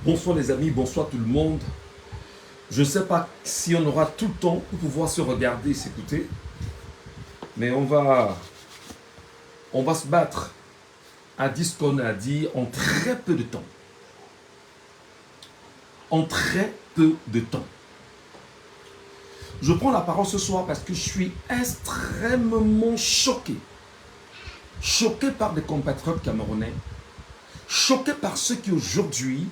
Bonsoir les amis, bonsoir tout le monde. Je ne sais pas si on aura tout le temps pour pouvoir se regarder et s'écouter, mais on va se battre à dire ce qu'on a dit en très peu de temps. En très peu de temps. Je prends la parole ce soir parce que je suis extrêmement choqué. Choqué par des compatriotes camerounais. Choqué par ceux qui aujourd'hui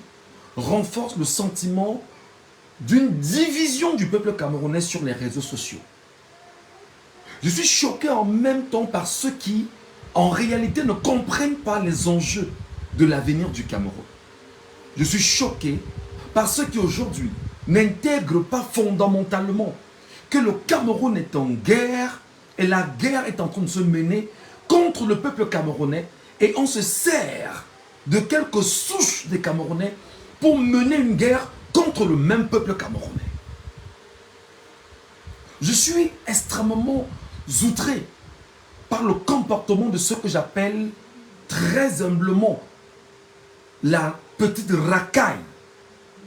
renforcent le sentiment d'une division du peuple camerounais sur les réseaux sociaux. Je suis choqué en même temps par ceux qui, en réalité, ne comprennent pas les enjeux de l'avenir du Cameroun. Je suis choqué par ceux qui aujourd'hui n'intègrent pas fondamentalement que le Cameroun est en guerre et la guerre est en train de se mener contre le peuple camerounais et on se sert de quelques souches des Camerounais pour mener une guerre contre le même peuple camerounais. Je suis extrêmement outré par le comportement de ce que j'appelle très humblement la petite racaille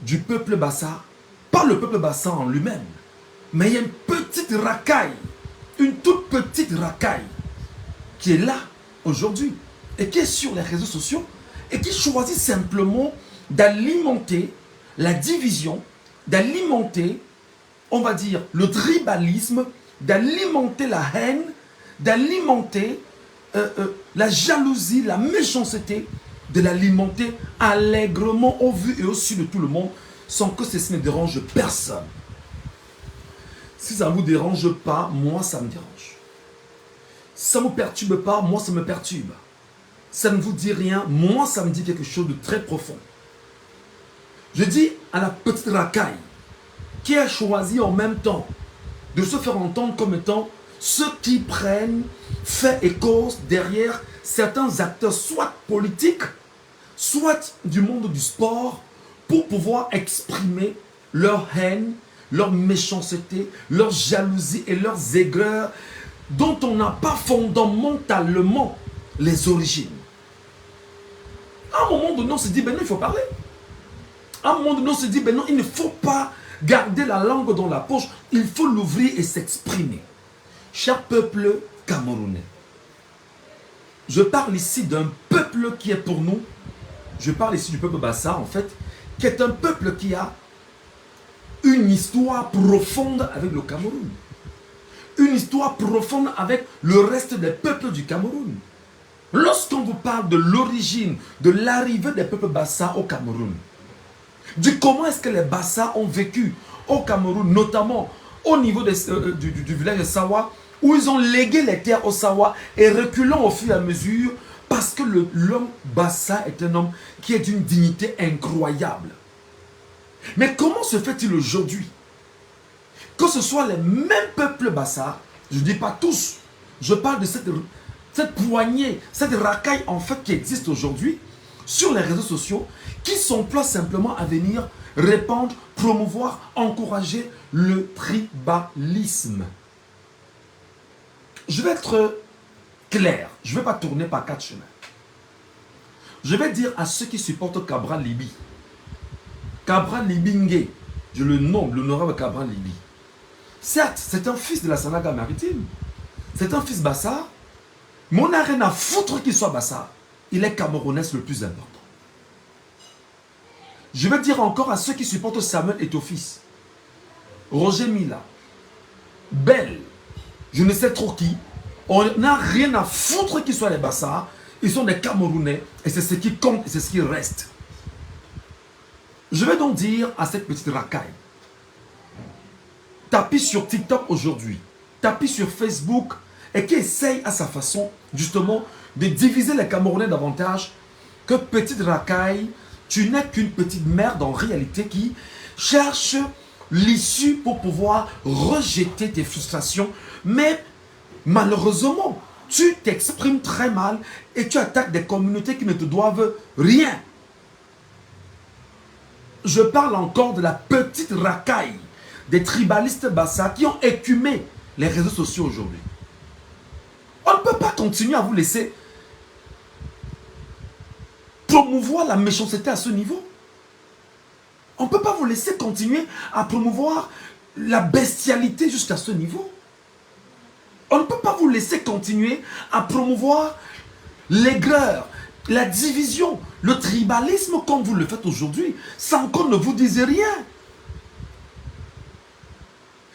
du peuple Bassa, pas le peuple Bassa en lui-même, mais il y a une petite racaille, une toute petite racaille qui est là aujourd'hui et qui est sur les réseaux sociaux et qui choisit simplement d'alimenter la division, d'alimenter, on va dire, le tribalisme, d'alimenter la haine, d'alimenter la jalousie, la méchanceté, de l'alimenter allègrement au vu et au su de tout le monde, sans que ceci ne dérange personne. Si ça ne vous dérange pas, moi ça me dérange. Si ça ne me perturbe pas, moi ça me perturbe. Ça ne vous dit rien, moi ça me dit quelque chose de très profond. Je dis à la petite racaille qui a choisi en même temps de se faire entendre comme étant ceux qui prennent fait et cause derrière certains acteurs, soit politiques, soit du monde du sport, pour pouvoir exprimer leur haine, leur méchanceté, leur jalousie et leurs aigreurs dont on n'a pas fondamentalement les origines. À un moment donné, on se dit, ben non, il faut parler. À un moment donné, on se dit, ben non, il ne faut pas garder la langue dans la poche, il faut l'ouvrir et s'exprimer. Cher peuple camerounais, je parle ici d'un peuple qui est pour nous, je parle ici du peuple Bassa en fait, qui est un peuple qui a une histoire profonde avec le Cameroun. Une histoire profonde avec le reste des peuples du Cameroun. Lorsqu'on vous parle de l'origine, de l'arrivée des peuples Bassa au Cameroun, du comment est-ce que les Bassa ont vécu au Cameroun, notamment au niveau du village de Sawa, où ils ont légué les terres au Sawa et reculant au fur et à mesure, parce que l'homme Bassa est un homme qui est d'une dignité incroyable. Mais comment se fait-il aujourd'hui que ce soit les mêmes peuples Bassa, je ne dis pas tous, je parle de cette poignée, cette racaille en fait qui existe aujourd'hui sur les réseaux sociaux, qui s'emploient simplement à venir répandre, promouvoir, encourager le tribalisme. Je vais être clair, je ne vais pas tourner par quatre chemins. Je vais dire à ceux qui supportent Cabral Libi, Cabral Libingue, je le nomme, l'honorable Cabral Libi. Certes, c'est un fils de la Sanaga maritime, c'est un fils Bassa, mais on n'a rien à foutre qu'il soit Bassa. Il est Camerounais le plus important. Je vais dire encore à ceux qui supportent Samuel Eto'o-Fils, Roger Mila, Bell, je ne sais trop qui, on n'a rien à foutre qu'ils soient les Bassa, ils sont des Camerounais et c'est ce qui compte et c'est ce qui reste. Je vais donc dire à cette petite racaille, tapis sur TikTok aujourd'hui, tapis sur Facebook et qui essaye à sa façon justement de diviser les Camerounais davantage, que petite racaille, tu n'es qu'une petite merde en réalité qui cherche l'issue pour pouvoir rejeter tes frustrations. Mais malheureusement, tu t'exprimes très mal et tu attaques des communautés qui ne te doivent rien. Je parle encore de la petite racaille des tribalistes Bassa qui ont écumé les réseaux sociaux aujourd'hui. On ne peut pas continuer à vous laisser promouvoir la méchanceté à ce niveau. On ne peut pas vous laisser continuer à promouvoir la bestialité jusqu'à ce niveau. On ne peut pas vous laisser continuer à promouvoir l'aigreur, la division, le tribalisme comme vous le faites aujourd'hui, sans qu'on ne vous dise rien.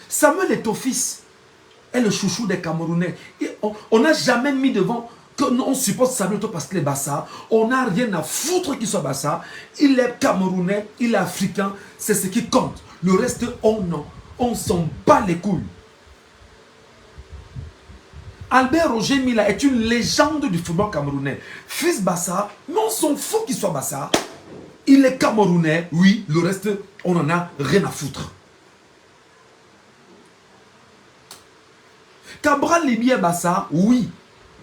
Samuel Eto'o-Fils est le chouchou des Camerounais. Et on n'a jamais mis devant qu'on supporte Samuel Eto'o parce qu'il est Bassa. On n'a rien à foutre qu'il soit Bassa. Il est Camerounais, il est africain, c'est ce qui compte. Le reste, on s'en bat les couilles. Albert Roger Mila est une légende du football camerounais. Fils Bassa, mais on s'en fout qu'il soit Bassa. Il est Camerounais, oui, le reste, on n'en a rien à foutre. Cabral Libier Bassa, oui,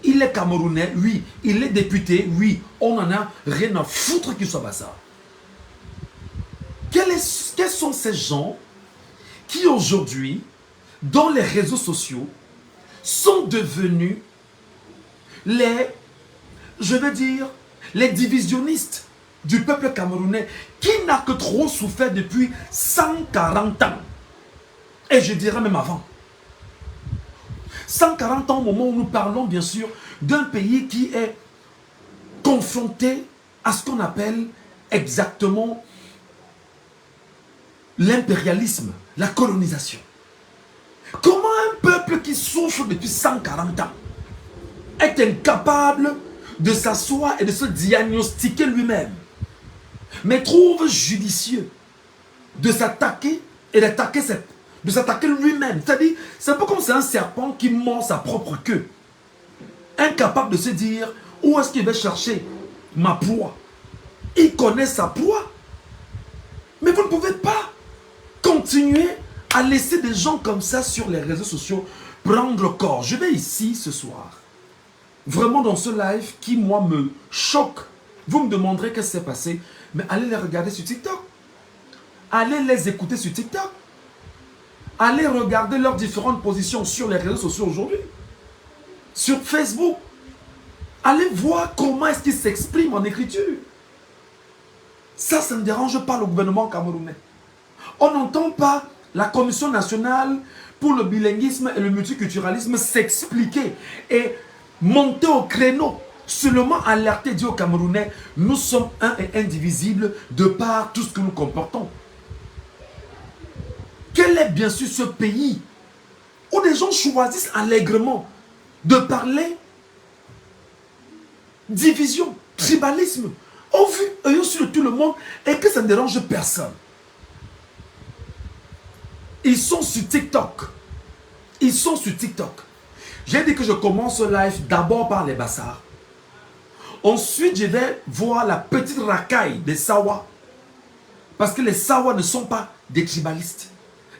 il est Camerounais, oui, il est député, oui, on n'en a rien à foutre qu'il soit Bassa. Quels sont ces gens qui aujourd'hui, dans les réseaux sociaux, sont devenus je veux dire, les divisionnistes du peuple camerounais qui n'a que trop souffert depuis 140 ans. Et je dirais même avant. 140 ans au moment où nous parlons bien sûr d'un pays qui est confronté à ce qu'on appelle exactement l'impérialisme, la colonisation. Comment un peuple qui souffre depuis 140 ans est incapable de s'asseoir et de se diagnostiquer lui-même, mais trouve judicieux de s'attaquer et de s'attaquer lui-même. C'est-à-dire, c'est un peu comme c'est un serpent qui mord sa propre queue. Incapable de se dire où est-ce qu'il va chercher ma proie. Il connaît sa proie. Mais vous ne pouvez pas continuer à laisser des gens comme ça sur les réseaux sociaux prendre corps. Je vais ici ce soir, vraiment dans ce live qui moi me choque. Vous me demanderez qu'est-ce qui s'est passé, mais allez les regarder sur TikTok. Allez les écouter sur TikTok. Allez regarder leurs différentes positions sur les réseaux sociaux aujourd'hui. Sur Facebook. Allez voir comment est-ce qu'ils s'expriment en écriture. Ça ne dérange pas le gouvernement camerounais. On n'entend pas la Commission nationale pour le bilinguisme et le multiculturalisme s'expliquer et monter au créneau, seulement alerter, dire aux Camerounais, nous sommes un et indivisibles de par tout ce que nous comportons. Quel est bien sûr ce pays où des gens choisissent allègrement de parler division, tribalisme, au vu et au su de tout le monde et que ça ne dérange personne. Ils sont sur TikTok. Ils sont sur TikTok. J'ai dit que je commence ce live d'abord par les Bassars. Ensuite, je vais voir la petite racaille des Sawa. Parce que les Sawa ne sont pas des tribalistes.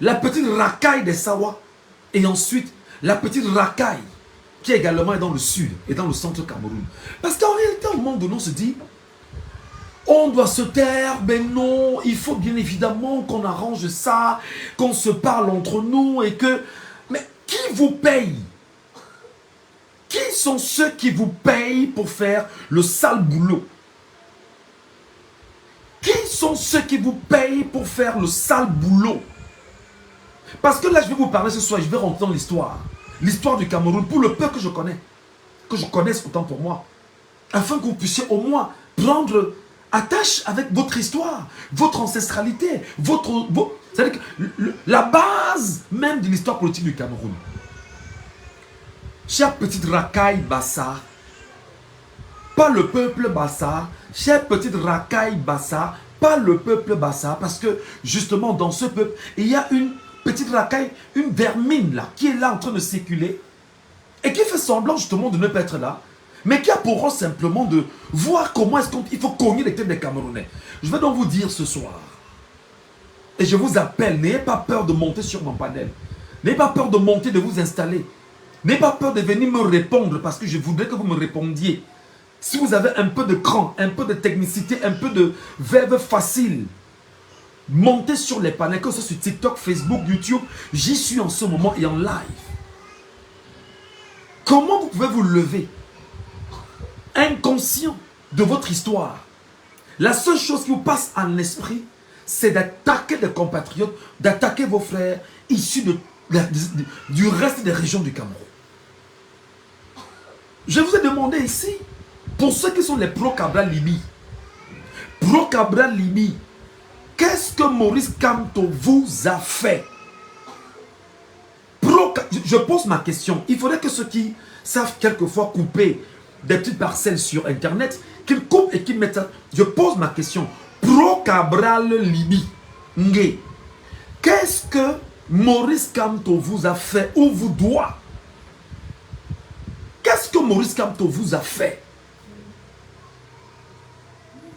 La petite racaille des Sawa. Et ensuite, la petite racaille qui également est dans le sud et dans le centre Cameroun. Parce qu'en réalité, au moment donné, on se dit, on doit se taire, mais non, il faut bien évidemment qu'on arrange ça, qu'on se parle entre nous et que... Mais qui vous paye? Qui sont ceux qui vous payent pour faire le sale boulot? Qui sont ceux qui vous payent pour faire le sale boulot? Parce que là, je vais vous parler ce soir, je vais rentrer dans l'histoire. L'histoire du Cameroun, pour le peu que je connais. Que je connaisse autant pour moi. Afin que vous puissiez au moins prendre attache avec votre histoire, votre ancestralité, c'est-à-dire que la base même de l'histoire politique du Cameroun. Chère petite racaille Bassa, pas le peuple Bassa, chère petite racaille Bassa, pas le peuple Bassa, parce que justement dans ce peuple, il y a une petite racaille, une vermine là, qui est là en train de circuler, et qui fait semblant justement de ne pas être là, mais qui a pour rôle simplement de voir comment est-ce qu'il faut cogner les têtes des Camerounais. Je vais donc vous dire ce soir, et je vous appelle, n'ayez pas peur de monter sur mon panel, n'ayez pas peur de monter, de vous installer, n'ayez pas peur de venir me répondre, parce que je voudrais que vous me répondiez. Si vous avez un peu de cran, un peu de technicité, un peu de verbe facile, montez sur les panels, que ce soit sur TikTok, Facebook, YouTube, j'y suis en ce moment et en live. Comment vous pouvez vous lever inconscient de votre histoire? La seule chose qui vous passe en esprit, c'est d'attaquer des compatriotes, d'attaquer vos frères issus du reste des régions du Cameroun. Je vous ai demandé ici, pour ceux qui sont les pro-Cabral Libi, qu'est-ce que Maurice Kamto vous a fait? Je pose ma question. Il faudrait que ceux qui savent quelquefois couper des petites parcelles sur Internet, qu'ils coupent et qu'ils mettent ça. Je pose ma question. Pro-Cabral Libi, qu'est-ce que Maurice Kamto vous a fait ou vous doit? Qu'est-ce que Maurice Kamto vous a fait?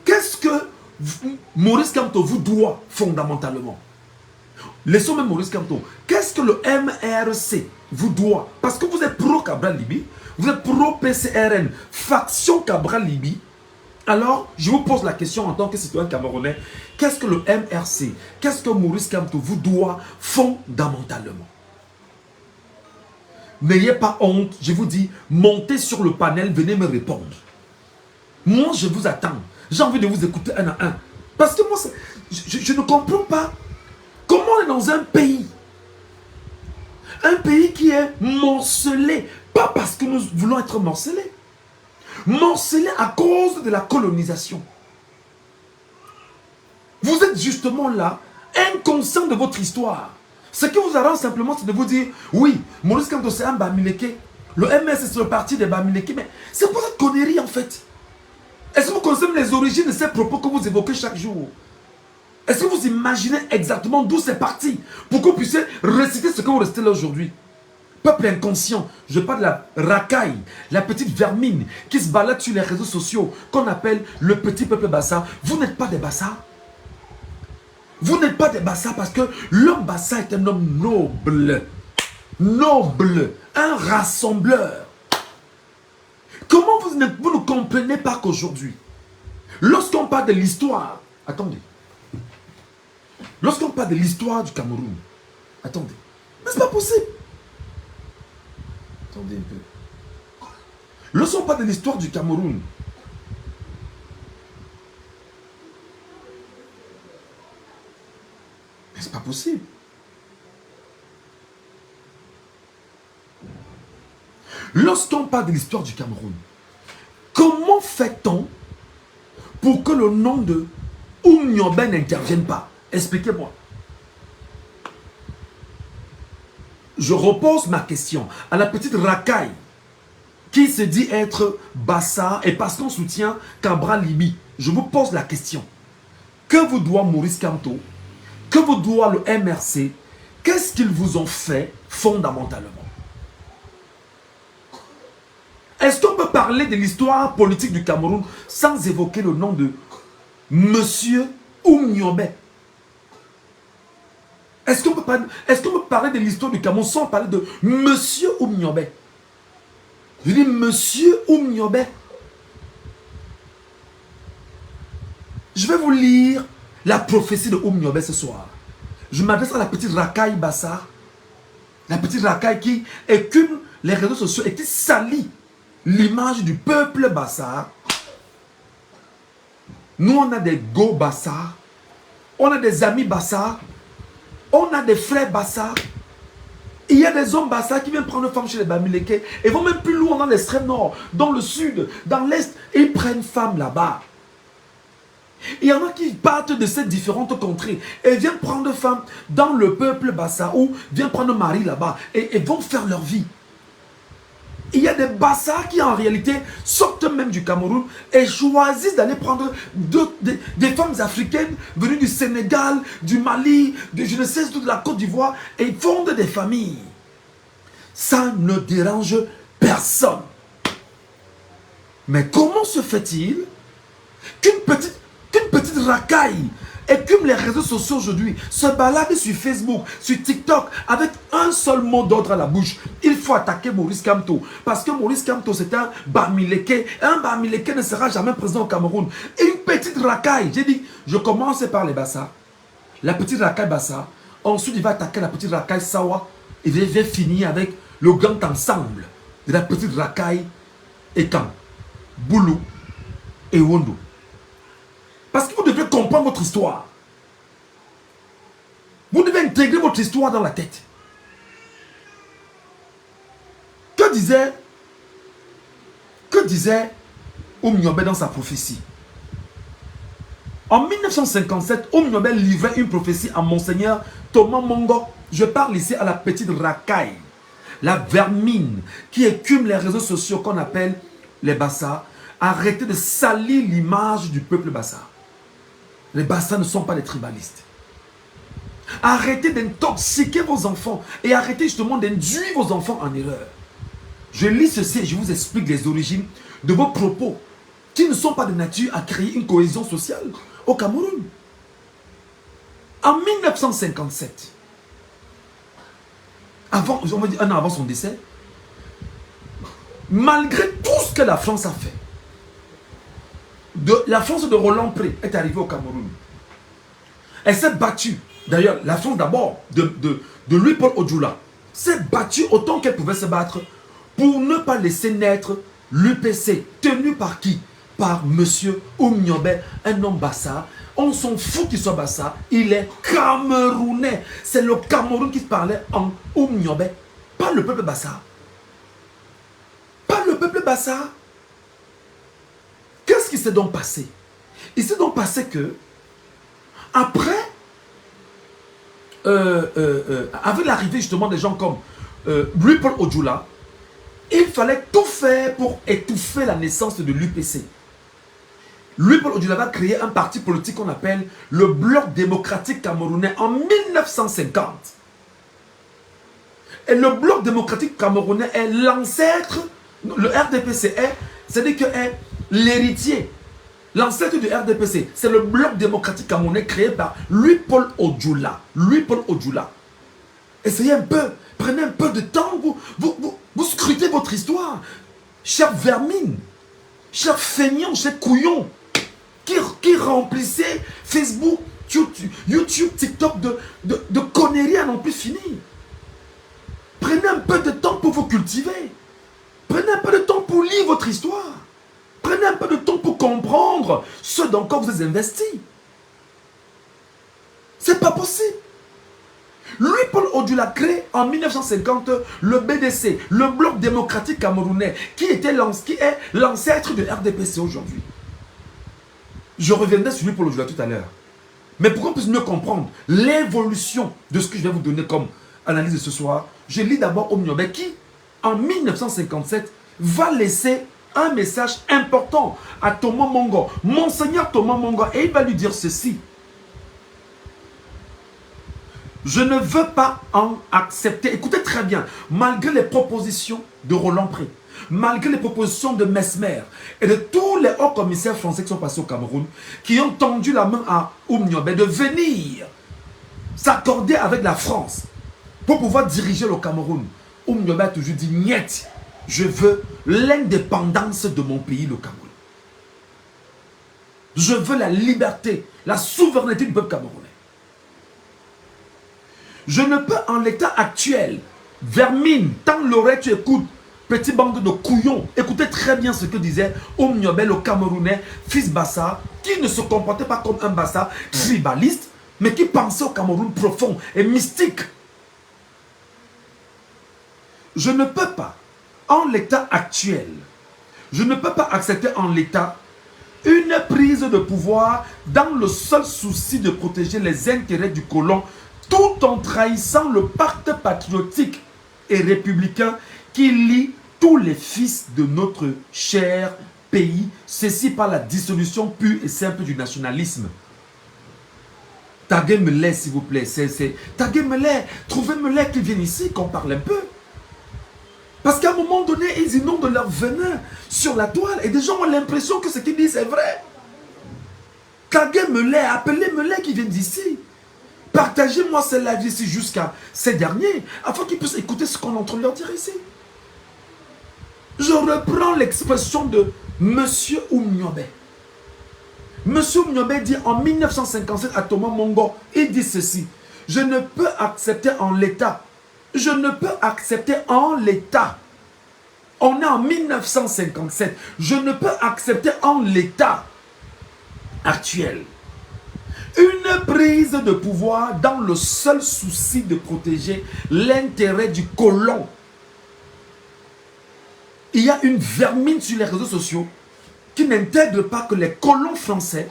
Qu'est-ce que Maurice Kamto vous doit fondamentalement? Laissons même Maurice Kamto. Qu'est-ce que le MRC vous doit? Parce que vous êtes pro-Cabral Libi, vous êtes pro-PCRN, faction Cabral Libi. Alors, je vous pose la question en tant que citoyen camerounais. Qu'est-ce que le MRC, qu'est-ce que Maurice Kamto vous doit fondamentalement? N'ayez pas honte, je vous dis, montez sur le panel, venez me répondre. Moi, je vous attends. J'ai envie de vous écouter un à un. Parce que moi, je ne comprends pas comment on est dans un pays qui est morcelé. Pas parce que nous voulons être morcelés. Morcelé à cause de la colonisation. Vous êtes justement là, inconscient de votre histoire. Ce qui vous arrange simplement, c'est de vous dire, oui, Maurice Kamto c'est un Bamileke. Le MS c'est le parti des Bamileke. Mais c'est pour cette connerie en fait. Est-ce que vous connaissez les origines de ces propos que vous évoquez chaque jour? Est-ce que vous imaginez exactement d'où c'est parti pour que vous puissiez réciter ce que vous récitez là aujourd'hui? Peuple inconscient, je parle de la racaille, la petite vermine qui se balade sur les réseaux sociaux, qu'on appelle le petit peuple Bassa. Vous n'êtes pas des Bassa. Vous n'êtes pas des Bassa parce que l'homme Bassa est un homme noble. Noble, un rassembleur. Comment vous ne comprenez pas qu'aujourd'hui, lorsqu'on parle de l'histoire, attendez, lorsqu'on parle de l'histoire du Cameroun, attendez, mais c'est pas possible. Attendez un peu. Lorsqu'on parle de l'histoire du Cameroun, mais c'est pas possible. Lorsqu'on parle de l'histoire du Cameroun, comment fait-on pour que le nom de Oumniobé n'intervienne pas? Expliquez-moi. Je repose ma question à la petite racaille qui se dit être Bassa et parce qu'on soutient Cabral Libi. Je vous pose la question. Que vous doit Maurice Kamto? Que vous doit le MRC? Qu'est-ce qu'ils vous ont fait fondamentalement? Est-ce qu'on peut parler de l'histoire politique du Cameroun sans évoquer le nom de Monsieur Oumniobé? Est-ce qu'on peut parler de l'histoire du Cameroun sans parler de Monsieur Oumniobé? Je dis Monsieur Oumniobé. Je vais vous lire la prophétie de Oumniobé ce soir. Je m'adresse à la petite racaille Bassa. La petite racaille qui écume les réseaux sociaux et qui salit l'image du peuple Bassa. Nous, on a des go Bassa. On a des amis Bassa. On a des frères Bassa. Il y a des hommes Bassa qui viennent prendre femme chez les Bamileke et vont même plus loin dans l'extrême nord, dans le sud, dans l'est, et ils prennent femme là-bas. Il y en a qui partent de ces différentes contrées et viennent prendre femme dans le peuple Bassa ou viennent prendre mari là-bas et vont faire leur vie. Il y a des Bassa qui en réalité sortent même du Cameroun et choisissent d'aller prendre des femmes africaines venues du Sénégal, du Mali, je ne sais où, de la Côte d'Ivoire et fondent des familles. Ça ne dérange personne. Mais comment se fait-il qu'une petite racaille écume les réseaux sociaux aujourd'hui, se balade sur Facebook, sur TikTok, avec un seul mot d'ordre à la bouche? Il faut attaquer Maurice Kamto. Parce que Maurice Kamto, c'est un Bamileke. Un Bamileke ne sera jamais présent au Cameroun. Et une petite racaille. J'ai dit, je commence par les Bassa. La petite racaille Bassa. Ensuite, il va attaquer la petite racaille Sawa. Et il va finir avec le grand ensemble de la petite racaille Ekan, Boulou et Wondo. Parce que vous devez comprendre votre histoire. Vous devez intégrer votre histoire dans la tête. Que disait Oumniobé dans sa prophétie? En 1957, Oumniobé livrait une prophétie à Monseigneur Thomas Mongo. Je parle ici à la petite racaille, la vermine qui écume les réseaux sociaux qu'on appelle les Bassa. Arrêtez de salir l'image du peuple Bassa. Les Bassa ne sont pas des tribalistes. Arrêtez d'intoxiquer vos enfants et arrêtez justement d'induire vos enfants en erreur. Je lis ceci et je vous explique les origines de vos propos qui ne sont pas de nature à créer une cohésion sociale au Cameroun. En 1957, on va dire un an avant son décès, malgré tout ce que la France a fait, la France de Roland Pré est arrivée au Cameroun. Elle s'est battue. D'ailleurs, la France d'abord de Louis-Paul Odjoula s'est battue autant qu'elle pouvait se battre pour ne pas laisser naître l'UPC, tenu par qui? Par monsieur Oumniobé, un homme Bassa. On s'en fout qu'il soit Bassa, il est camerounais. C'est le Cameroun qui parlait en Oumniobé, pas le peuple Bassa. Pas le peuple Bassa. Qu'est-ce qui s'est donc passé? Il s'est donc passé que, après, avec l'arrivée justement des gens comme Louis-Paul Odjoula, il fallait tout faire pour étouffer la naissance de l'UPC. Louis-Paul Odjoula va créer un parti politique qu'on appelle le Bloc démocratique camerounais en 1950. Et le Bloc démocratique camerounais est l'ancêtre, le RDPC c'est-à-dire que est l'héritier. L'ancêtre du RDPC, c'est le Bloc démocratique camerounais créé par Louis-Paul Odjoula. Louis-Paul Odjoula. Essayez un peu, prenez un peu de temps, vous scrutez votre histoire. Chers vermines, chers feignants, chers couillons, qui remplissaient Facebook, YouTube, TikTok de conneries à n'en plus finir. Prenez un peu de temps pour vous cultiver. Prenez un peu de temps pour lire votre histoire. Prenez un peu de temps pour comprendre ce dans quoi vous êtes investi. C'est pas possible. Louis-Paul Odjoula crée en 1950 le BDC, le Bloc démocratique camerounais, qui est l'ancêtre de RDPC aujourd'hui. Je reviendrai sur Louis-Paul Odjoula tout à l'heure. Mais pour qu'on puisse mieux comprendre l'évolution de ce que je vais vous donner comme analyse de ce soir, je lis d'abord Oumniobé qui, en 1957, va laisser un message important à Thomas Mongo, Monseigneur Thomas Mongo, et il va lui dire ceci. Je ne veux pas en accepter, écoutez très bien, malgré les propositions de Roland Pré, malgré les propositions de Mesmer et de tous les hauts commissaires français qui sont passés au Cameroun, qui ont tendu la main à Oumniobé de venir s'accorder avec la France pour pouvoir diriger le Cameroun. Oumniobé a toujours dit, niet, je veux l'indépendance de mon pays, le Cameroun. Je veux la liberté, la souveraineté du peuple camerounais. Je ne peux en l'état actuel, vermine, tant l'oreille tu écoutes, petit bande de couillons, écoutez très bien ce que disait Oumniobé, le Camerounais, fils Bassa, qui ne se comportait pas comme un Bassa tribaliste, mais qui pensait au Cameroun profond et mystique. Je ne peux pas, en l'état actuel, je ne peux pas accepter en l'état une prise de pouvoir dans le seul souci de protéger les intérêts du colon tout en trahissant le pacte patriotique et républicain qui lie tous les fils de notre cher pays, ceci par la dissolution pure et simple du nationalisme. Taguez-me-les, s'il vous plaît. Taguez-me-les. Trouvez-me-les qui viennent ici, qu'on parle un peu. Parce qu'à un moment donné, ils inondent leur venin sur la toile et des gens ont l'impression que ce qu'ils disent est vrai. Taguez-me-les, appelez-me-les qui viennent d'ici. Partagez-moi ces lives ici jusqu'à ces derniers, afin qu'ils puissent écouter ce qu'on est en train de leur dire ici. Je reprends l'expression de Monsieur Oumniobé. Monsieur Oumniobé dit en 1957 à Thomas Mongo, il dit ceci, je ne peux accepter en l'état, je ne peux accepter en l'état. On est en 1957, je ne peux accepter en l'état actuel Une prise de pouvoir dans le seul souci de protéger l'intérêt du colon. Il y a une vermine sur les réseaux sociaux qui n'intègre pas que les colons français,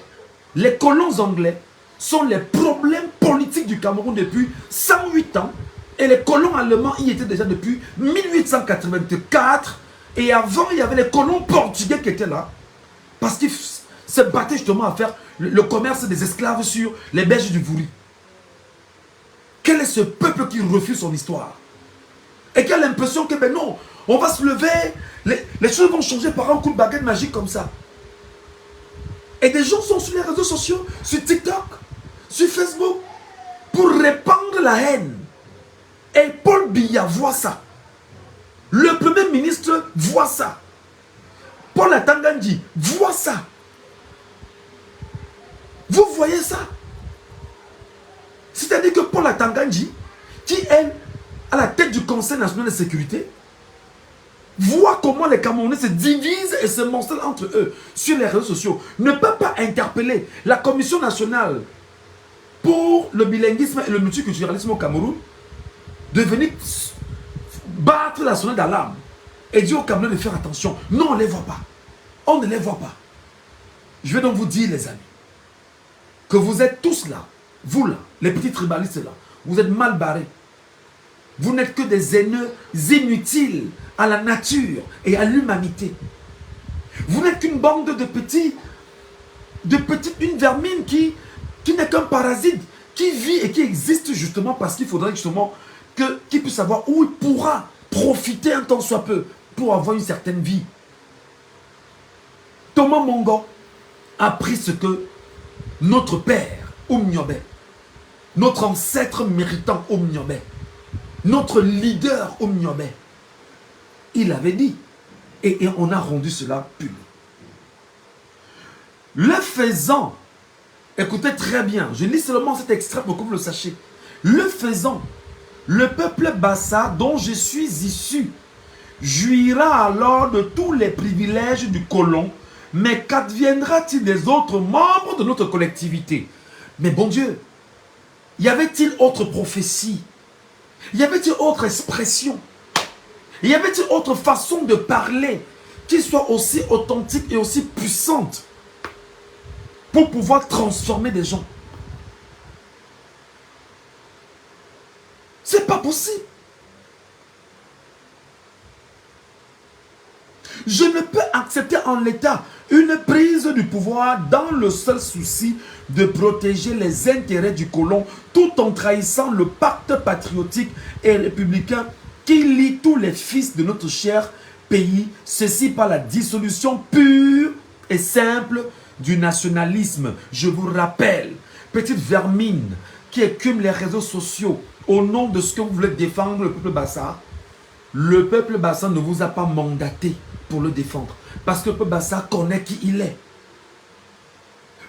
les colons anglais sont les problèmes politiques du Cameroun depuis 108 ans. Et les colons allemands y étaient déjà depuis 1884. Et avant, il y avait les colons portugais qui étaient là. Parce qu'ils se battaient justement à faire le commerce des esclaves sur les berges du Vouri. Quel est ce peuple qui refuse son histoire? Et qui a l'impression que, ben non, on va se lever, les choses vont changer par un coup de baguette magique comme ça. Et des gens sont sur les réseaux sociaux, sur TikTok, sur Facebook, pour répandre la haine. Et Paul Biya voit ça. Le premier ministre voit ça. Paul Atangandji voit ça. Vous voyez ça? C'est-à-dire que Paul Atangandji, qui est à la tête du Conseil national de sécurité, voit comment les Camerounais se divisent et se morcellent entre eux sur les réseaux sociaux, ne peut pas interpeller la Commission nationale pour le bilinguisme et le multiculturalisme au Cameroun, de venir battre la sonnette d'alarme et dire aux Camerounais de faire attention. Non, on ne les voit pas. On ne les voit pas. Je vais donc vous dire, les amis, que vous êtes tous là, vous là, les petits tribalistes là, vous êtes mal barrés. Vous n'êtes que des haineux inutiles à la nature et à l'humanité. Vous n'êtes qu'une bande de petits, une vermine qui n'est qu'un parasite, qui vit et qui existe justement parce qu'il faudrait justement qu'il puisse savoir où il pourra profiter un temps soit peu pour avoir une certaine vie. Thomas Mongo a pris ce que notre père, Oumniobé, notre ancêtre méritant Oumniobé, notre leader Oumniobé, il avait dit, et on a rendu cela public. Le faisant, écoutez très bien, je lis seulement cet extrait pour que vous le sachiez. Le faisant, le peuple Bassa dont je suis issu jouira alors de tous les privilèges du colon, mais qu'adviendra-t-il des autres membres de notre collectivité? Mais bon Dieu, y avait-il autre prophétie? Y avait-il autre expression? Y avait-il autre façon de parler qui soit aussi authentique et aussi puissante pour pouvoir transformer des gens? C'est pas possible. Je ne peux accepter en l'état une prise du pouvoir dans le seul souci de protéger les intérêts du colon tout en trahissant le pacte patriotique et républicain qui lie tous les fils de notre cher pays, ceci par la dissolution pure et simple du nationalisme. Je vous rappelle, petite vermine qui écume les réseaux sociaux au nom de ce que vous voulez défendre le peuple Bassa, le peuple Bassa ne vous a pas mandaté pour le défendre. Parce que le peuple Bassa connaît qui il est.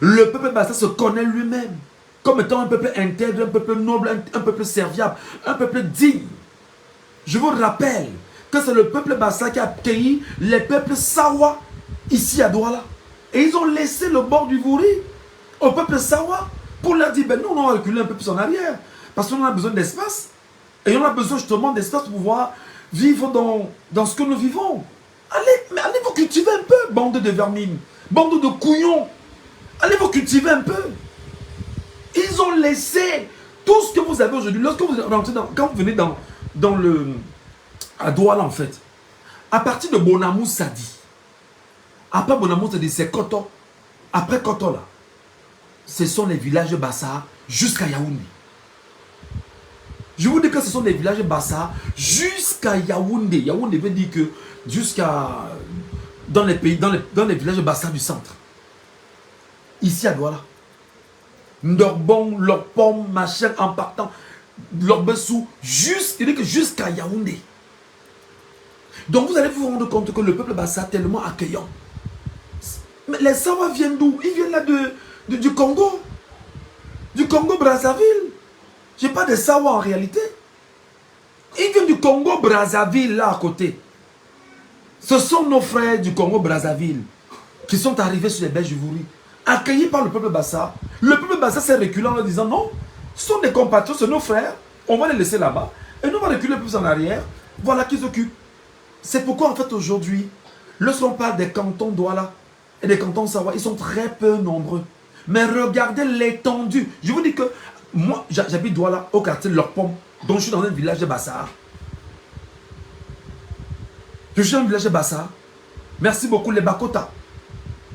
Le peuple Bassa se connaît lui-même comme étant un peuple intègre, un peuple noble, un peuple serviable, un peuple digne. Je vous rappelle que c'est le peuple Bassa qui a accueilli les peuples Sawa ici à Douala. Et ils ont laissé le bord du Vouri au peuple Sawa pour leur dire, ben nous on va reculer un peu plus en arrière. Parce qu'on a besoin d'espace. Et on a besoin justement d'espace pour pouvoir vivre dans ce que nous vivons. Allez vous cultiver un peu, bande de vermines, bande de couillons. Allez vous cultiver un peu. Ils ont laissé tout ce que vous avez aujourd'hui. Lorsque vous rentrez quand vous venez à Douala en fait, à partir de Bonamou Sadi, après Bonamou Sadi, c'est Koto. Après Koto là, ce sont les villages Bassa jusqu'à Yaoundé. Je vous dis que ce sont des villages Bassa jusqu'à Yaoundé. Yaoundé veut dire que jusqu'à dans les pays, dans les villages Bassa du centre. Ici à Douala. Ndorbon, Lorpom, machin, en partant, Lorbessou, jusqu'à Yaoundé. Donc vous allez vous rendre compte que le peuple Bassa est tellement accueillant. Mais les Sawa viennent d'où? Ils viennent là du Congo. Du Congo Brazzaville. Je n'ai pas de Sawa en réalité. Ils viennent du Congo Brazzaville là à côté. Ce sont nos frères du Congo Brazzaville qui sont arrivés sur les berges du Vouri accueillis par le peuple Bassa. Le peuple Bassa s'est reculé en leur disant non, ce sont des compatriotes, c'est nos frères, on va les laisser là-bas. Et nous, on va reculer plus en arrière. Voilà qui s'occupent. C'est pourquoi, en fait, aujourd'hui, lorsqu'on parle des cantons Douala et des cantons Sawa, ils sont très peu nombreux. Mais regardez l'étendue. Je vous dis que moi, j'habite Douala, au quartier de Lorpom, donc je suis dans un village de Bassa. Je suis dans un village de Bassa. Merci beaucoup, les Bakota.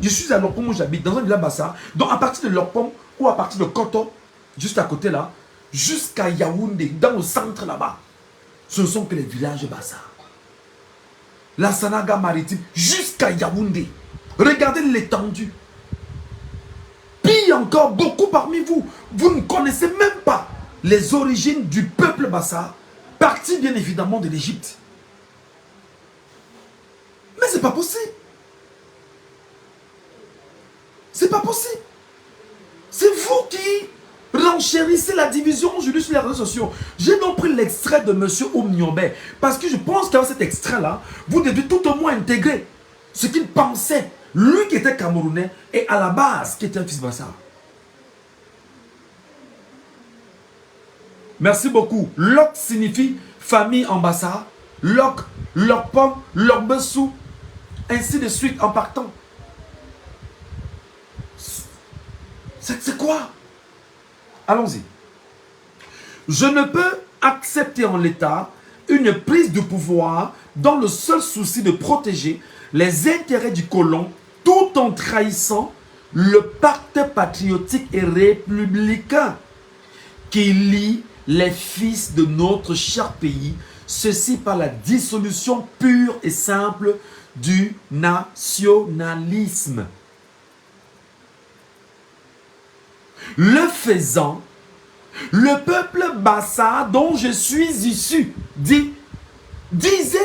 Je suis à Lorpom où j'habite, dans un village de Bassa. Donc, à partir de Lorpom ou à partir de Koto, juste à côté là, jusqu'à Yaoundé, dans le centre là-bas, ce ne sont que les villages de Bassa. La Sanaga maritime, jusqu'à Yaoundé. Regardez l'étendue. Pire encore, beaucoup parmi vous, vous ne connaissez même pas les origines du peuple Bassa, parti bien évidemment de l'Égypte. Mais c'est pas possible. C'est pas possible. C'est vous qui renchérissez la division aujourd'hui sur les réseaux sociaux. J'ai donc pris l'extrait de M. Oumniobé parce que je pense qu'avec cet extrait-là, vous devez tout au moins intégrer ce qu'il pensait. Lui qui était Camerounais et à la base qui était un fils Bassa. Merci beaucoup. Lok signifie famille en Bassa. Lok, Lokpom, Lokbessou, ainsi de suite en partant. C'est quoi? Allons-y. Je ne peux accepter en l'État une prise de pouvoir dans le seul souci de protéger les intérêts du colon tout en trahissant le pacte patriotique et républicain qui lie les fils de notre cher pays, ceci par la dissolution pure et simple du nationalisme. Le faisant, le peuple Bassa dont je suis issu, disait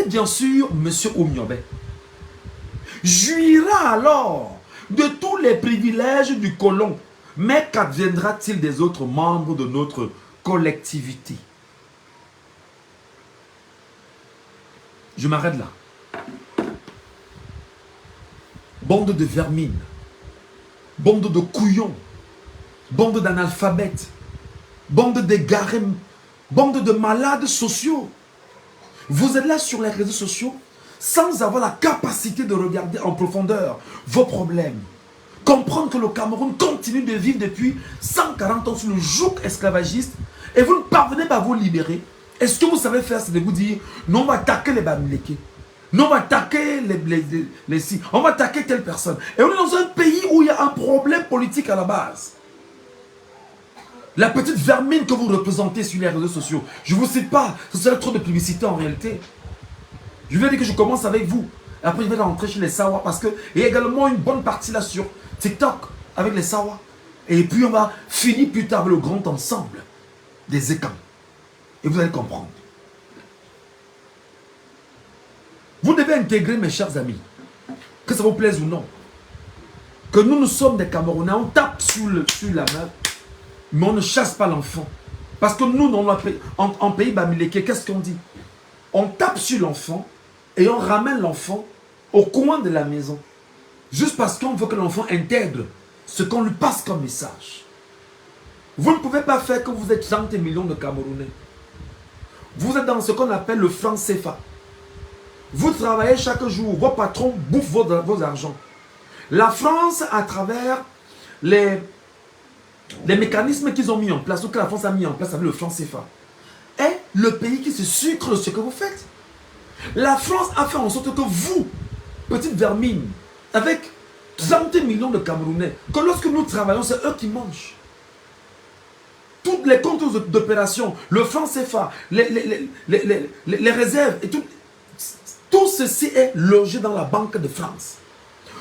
bien sûr M. Oumniobé, jouira alors de tous les privilèges du colon, mais qu'adviendra-t-il des autres membres de notre collectivité? Je m'arrête là. Bande de vermines, bande de couillons, bande d'analphabètes, bande d'égarés, bande de malades sociaux. Vous êtes là sur les réseaux sociaux sans avoir la capacité de regarder en profondeur vos problèmes. Comprendre que le Cameroun continue de vivre depuis 140 ans sous le joug esclavagiste et vous ne parvenez pas à vous libérer. Et ce que vous savez faire, c'est de vous dire, non, on va attaquer les Bamileke. Non, on va attaquer les si. On va attaquer telle personne. Et on est dans un pays où il y a un problème politique à la base. La petite vermine que vous représentez sur les réseaux sociaux, je ne vous cite pas, ce serait trop de publicité en réalité. Je vais dire que je commence avec vous. Après, je vais rentrer chez les Sawa parce qu'il y a également une bonne partie là sur TikTok avec les Sawa. Et puis, on va finir plus tard avec le grand ensemble des Ekans. Et vous allez comprendre. Vous devez intégrer, mes chers amis, que ça vous plaise ou non, que nous sommes des Camerounais, on tape sur la main, mais on ne chasse pas l'enfant. Parce que nous, en pays Bamileke, qu'est-ce qu'on dit? On tape sur l'enfant et on ramène l'enfant au coin de la maison. Juste parce qu'on veut que l'enfant intègre ce qu'on lui passe comme message. Vous ne pouvez pas faire que vous êtes 30 millions de Camerounais. Vous êtes dans ce qu'on appelle le franc CFA. Vous travaillez chaque jour, vos patrons bouffent vos argents. La France, à travers les mécanismes qu'ils ont mis en place, ou que la France a mis en place avec le franc CFA, est le pays qui se sucre de ce que vous faites. La France a fait en sorte que vous, petite vermine, avec 30 millions de Camerounais, que lorsque nous travaillons, c'est eux qui mangent. Toutes les comptes d'opération, le franc CFA, les réserves, et tout ceci est logé dans la Banque de France.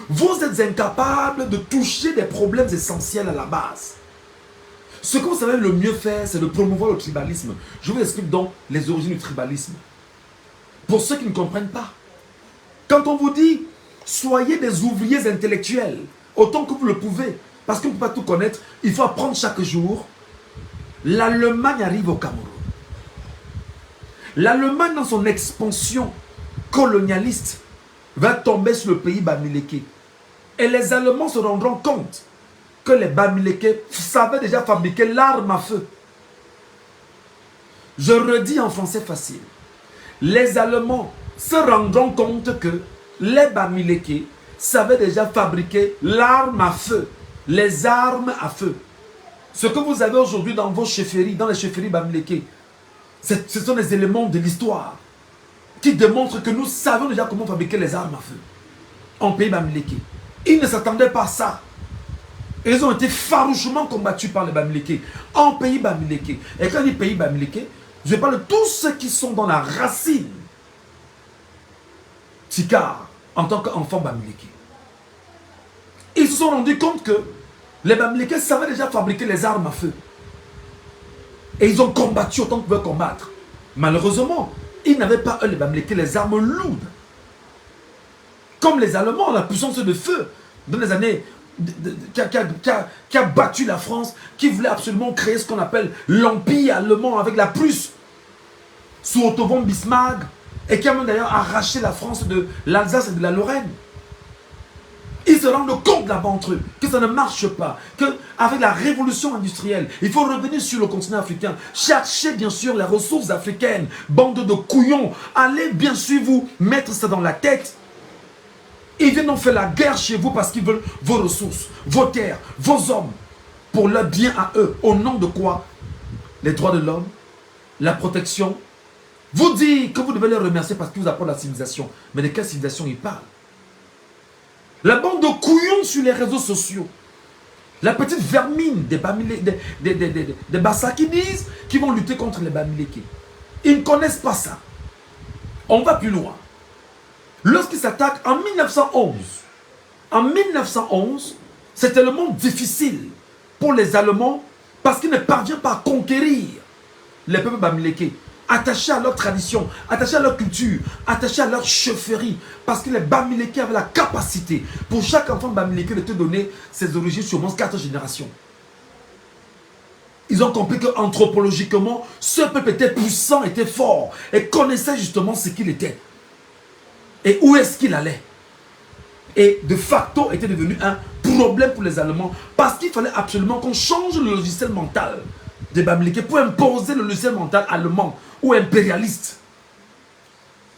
Vous êtes incapables de toucher des problèmes essentiels à la base. Ce que vous savez le mieux faire, c'est de promouvoir le tribalisme. Je vous explique donc les origines du tribalisme. Pour ceux qui ne comprennent pas, quand on vous dit soyez des ouvriers intellectuels, autant que vous le pouvez, parce qu'on ne peut pas tout connaître, il faut apprendre chaque jour. L'Allemagne arrive au Cameroun. L'Allemagne, dans son expansion colonialiste, va tomber sur le pays Bamileke. Et les Allemands se rendront compte que les Bamileke savaient déjà fabriquer l'arme à feu. Je redis en français facile. Les Allemands se rendront compte que les Bamileke savaient déjà fabriquer l'arme à feu. Les armes à feu. Ce que vous avez aujourd'hui dans vos chefferies, dans les chefferies Bamileke, ce sont des éléments de l'histoire qui démontrent que nous savons déjà comment fabriquer les armes à feu en pays Bamileke. Ils ne s'attendaient pas à ça. Ils ont été farouchement combattus par les Bamileke en pays Bamileke. Et quand je dis pays Bamileke, je parle de tous ceux qui sont dans la racine Tikar en tant qu'enfant Bamileke. Ils se sont rendus compte que les Bamileke savaient déjà fabriquer les armes à feu. Et ils ont combattu autant qu'ils pouvaient combattre. Malheureusement, ils n'avaient pas, eux, les Bamileke, les armes lourdes. Comme les Allemands, la puissance de feu, dans les années qui a battu la France, qui voulait absolument créer ce qu'on appelle l'Empire allemand avec la Prusse, sous Otto von Bismarck, et qui a même d'ailleurs arraché la France de l'Alsace et de la Lorraine. Ils se rendent compte là-bas entre eux que ça ne marche pas, qu'avec la révolution industrielle, il faut revenir sur le continent africain, chercher bien sûr les ressources africaines, bande de couillons, allez bien sûr vous mettre ça dans la tête. Ils viennent donc faire la guerre chez vous parce qu'ils veulent vos ressources, vos terres, vos hommes, pour leur bien à eux. Au nom de quoi? Les droits de l'homme, la protection. Vous dites que vous devez les remercier parce qu'ils vous apportent la civilisation. Mais de quelle civilisation ils parlent? La bande de couillons sur les réseaux sociaux. La petite vermine des Bassa qui disent qu'ils vont lutter contre les Bamileke. Ils ne connaissent pas ça. On va plus loin. Lorsqu'ils s'attaquent en 1911, c'est tellement difficile pour les Allemands parce qu'ils ne parviennent pas à conquérir les peuples Bamileke, attachés à leur tradition, attachés à leur culture, attachés à leur chefferie, parce que les Bamileke avaient la capacité pour chaque enfant Bamileke de te donner ses origines sur moins 4 générations. Ils ont compris qu'anthropologiquement, ce peuple était puissant, était fort et connaissait justement ce qu'il était. Et où est-ce qu'il allait? Et de facto était devenu un problème pour les Allemands parce qu'il fallait absolument qu'on change le logiciel mental des Bamileke pour imposer le logiciel mental allemand ou impérialiste.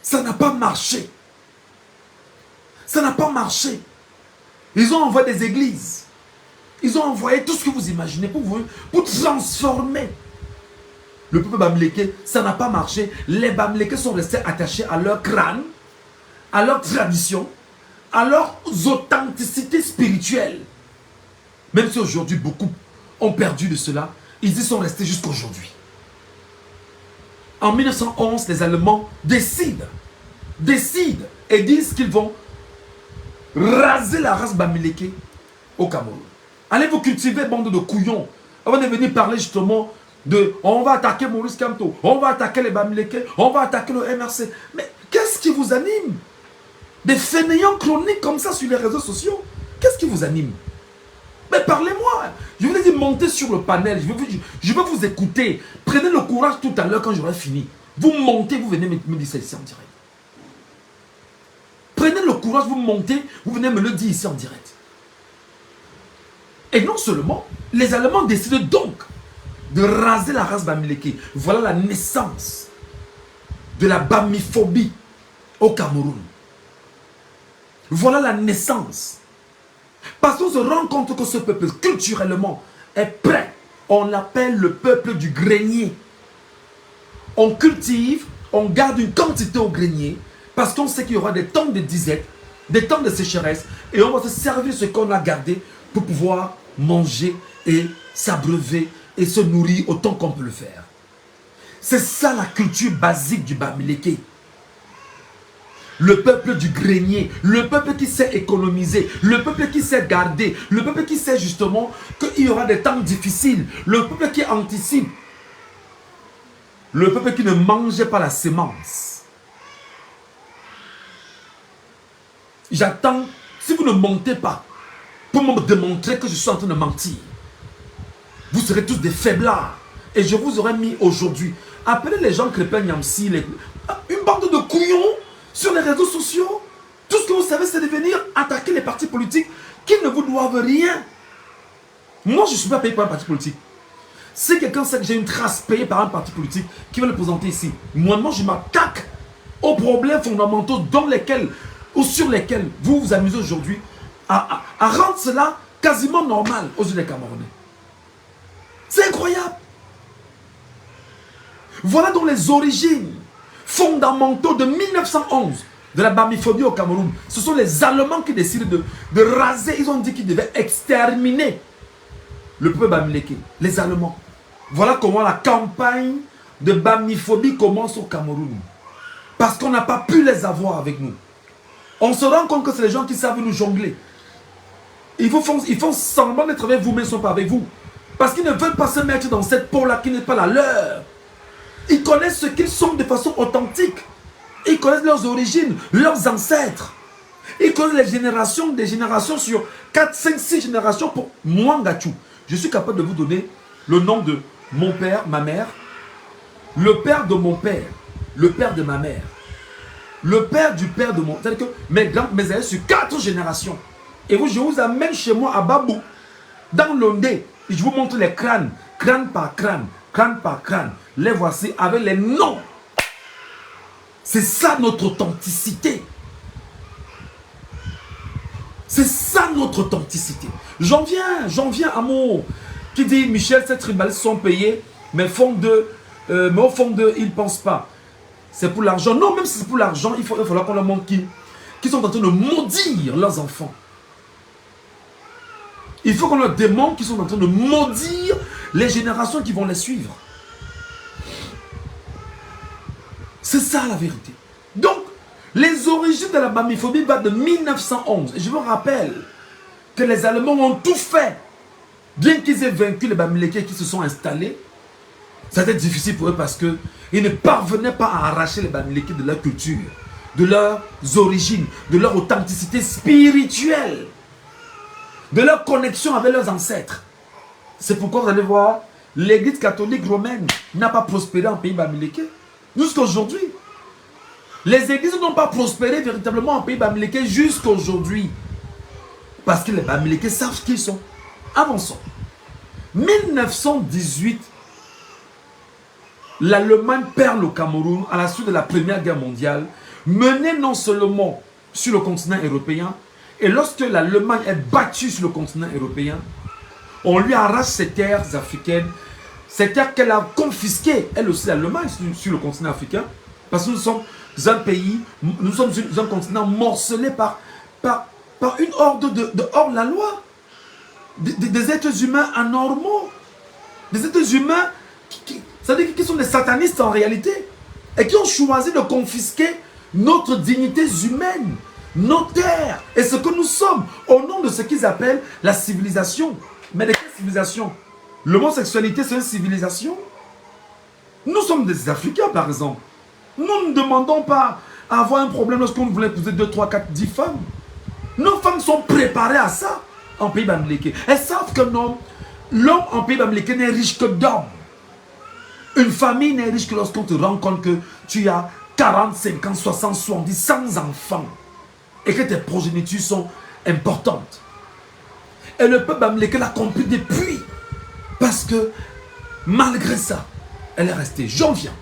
Ça n'a pas marché. Ça n'a pas marché. Ils ont envoyé des églises. Ils ont envoyé tout ce que vous imaginez pour transformer le peuple Bamileke. Ça n'a pas marché. Les Bamileke sont restés attachés à leur crâne, à leur tradition, à leur authenticité spirituelle. Même si aujourd'hui beaucoup ont perdu de cela, ils y sont restés jusqu'à aujourd'hui. En 1911, les Allemands décident et disent qu'ils vont raser la race Bamileke au Cameroun. Allez vous cultiver, bande de couillons, avant de venir parler justement de on va attaquer Maurice Kamto, on va attaquer les Bamileke, on va attaquer le MRC. Mais qu'est-ce qui vous anime? Des fainéants chroniques comme ça sur les réseaux sociaux. Qu'est-ce qui vous anime? Mais parlez-moi. Je vous ai dit montez sur le panel. Je veux vous écouter. Prenez le courage tout à l'heure quand j'aurai fini. Vous montez, vous venez me dire ça ici en direct. Prenez le courage, vous montez, vous venez me le dire ici en direct. Et non seulement, les Allemands décident donc de raser la race Bamileke. Voilà la naissance de la bamiphobie au Cameroun. Voilà la naissance. Parce qu'on se rend compte que ce peuple, culturellement, est prêt. On l'appelle le peuple du grenier. On cultive, on garde une quantité au grenier, parce qu'on sait qu'il y aura des temps de disette, des temps de sécheresse, et on va se servir de ce qu'on a gardé pour pouvoir manger et s'abreuver et se nourrir autant qu'on peut le faire. C'est ça la culture basique du Bamileke. Le peuple du grenier, le peuple qui sait économiser, le peuple qui sait garder, le peuple qui sait justement qu'il y aura des temps difficiles, le peuple qui anticipe, le peuple qui ne mangeait pas la sémence. J'attends, si vous ne montez pas, pour me démontrer que je suis en train de mentir, vous serez tous des faiblards. Et je vous aurais mis aujourd'hui, appelez les gens Crépin Niamsi, une bande de couillons, sur les réseaux sociaux. Tout ce que vous savez, c'est de venir attaquer les partis politiques qui ne vous doivent rien. Moi, je ne suis pas payé par un parti politique. Si quelqu'un sait que j'ai une trace payée par un parti politique qui va le présenter ici, moi, je m'attaque aux problèmes fondamentaux dans lesquels ou sur lesquels vous vous amusez aujourd'hui à rendre cela quasiment normal aux yeux des Camerounais. C'est incroyable. Voilà donc les origines fondamentaux de 1911 de la bamiphobie au Cameroun. Ce sont les Allemands qui décident de raser. Ils ont dit qu'ils devaient exterminer le peuple bamileke, les Allemands. Voilà comment la campagne de bamiphobie commence au Cameroun. Parce qu'on n'a pas pu les avoir avec nous. On se rend compte que c'est les gens qui savent nous jongler. Ils font semblant d'être avec vous, mais ils ne sont pas avec vous. Parce qu'ils ne veulent pas se mettre dans cette peau-là qui n'est pas la leur. Ils connaissent ce qu'ils sont de façon authentique. Ils connaissent leurs origines, leurs ancêtres. Ils connaissent les générations, des générations sur 4, 5, 6 générations pour Mwangachou. Je suis capable de vous donner le nom de mon père, ma mère, le père de mon père, le père de ma mère, le père du père de mon... C'est-à-dire que mes aïeux sur 4 générations. Et je vous amène chez moi à Babou, dans l'Ondé. Et je vous montre les crânes, crâne par crâne, crâne par crâne. Les voici avec les noms. C'est ça notre authenticité. C'est ça notre authenticité. J'en viens à mon... Qui dit, Michel, ces tribalistes sont payés, mais au fond d'eux, ils ne pensent pas. C'est pour l'argent. Non, même si c'est pour l'argent, il faudra qu'on leur montre qui sont en train de maudire leurs enfants. Il faut qu'on leur démontre qu'ils sont en train de maudire les générations qui vont les suivre. C'est ça la vérité. Donc, les origines de la bamiphobie datent de 1911. Et je vous rappelle que les Allemands ont tout fait. Bien qu'ils aient vaincu les Bamileke qui se sont installés, ça a été difficile pour eux parce qu'ils ne parvenaient pas à arracher les Bamileke de leur culture, de leurs origines, de leur authenticité spirituelle, de leur connexion avec leurs ancêtres. C'est pourquoi vous allez voir, l'église catholique romaine n'a pas prospéré en pays Bamileke. Jusqu'à aujourd'hui. Les églises n'ont pas prospéré véritablement en pays Bamileke jusqu'à aujourd'hui. Parce que les Bamileke savent qui ils sont. Avançons. 1918, l'Allemagne perd le Cameroun à la suite de la Première Guerre mondiale, menée non seulement sur le continent européen, et lorsque l'Allemagne est battue sur le continent européen, on lui arrache ses terres africaines, ces terres qu'elle a confisquées, elle aussi l'Allemagne sur le continent africain, parce que nous sommes un pays, nous sommes un continent morcelé par une horde de hors-la-loi. Des êtres humains anormaux, des êtres humains c'est-à-dire qui sont des satanistes en réalité, et qui ont choisi de confisquer notre dignité humaine, nos terres, et ce que nous sommes, au nom de ce qu'ils appellent la civilisation. Mais de quelle civilisation? L'homosexualité, c'est une civilisation? Nous sommes des Africains, par exemple. Nous ne demandons pas à avoir un problème lorsqu'on voulait épouser 2, 3, 4, 10 femmes. Nos femmes sont préparées à ça. En pays Bamileke. Elles savent que l'homme en pays Bamileke n'est riche que d'hommes. Une famille n'est riche que lorsqu'on te rend compte que tu as 40, 50, 60, 70, 100 enfants. Et que tes progénitures sont importantes. Et le peuple Bamileke l'a compris depuis. Parce que malgré ça, elle est restée. J'en viens.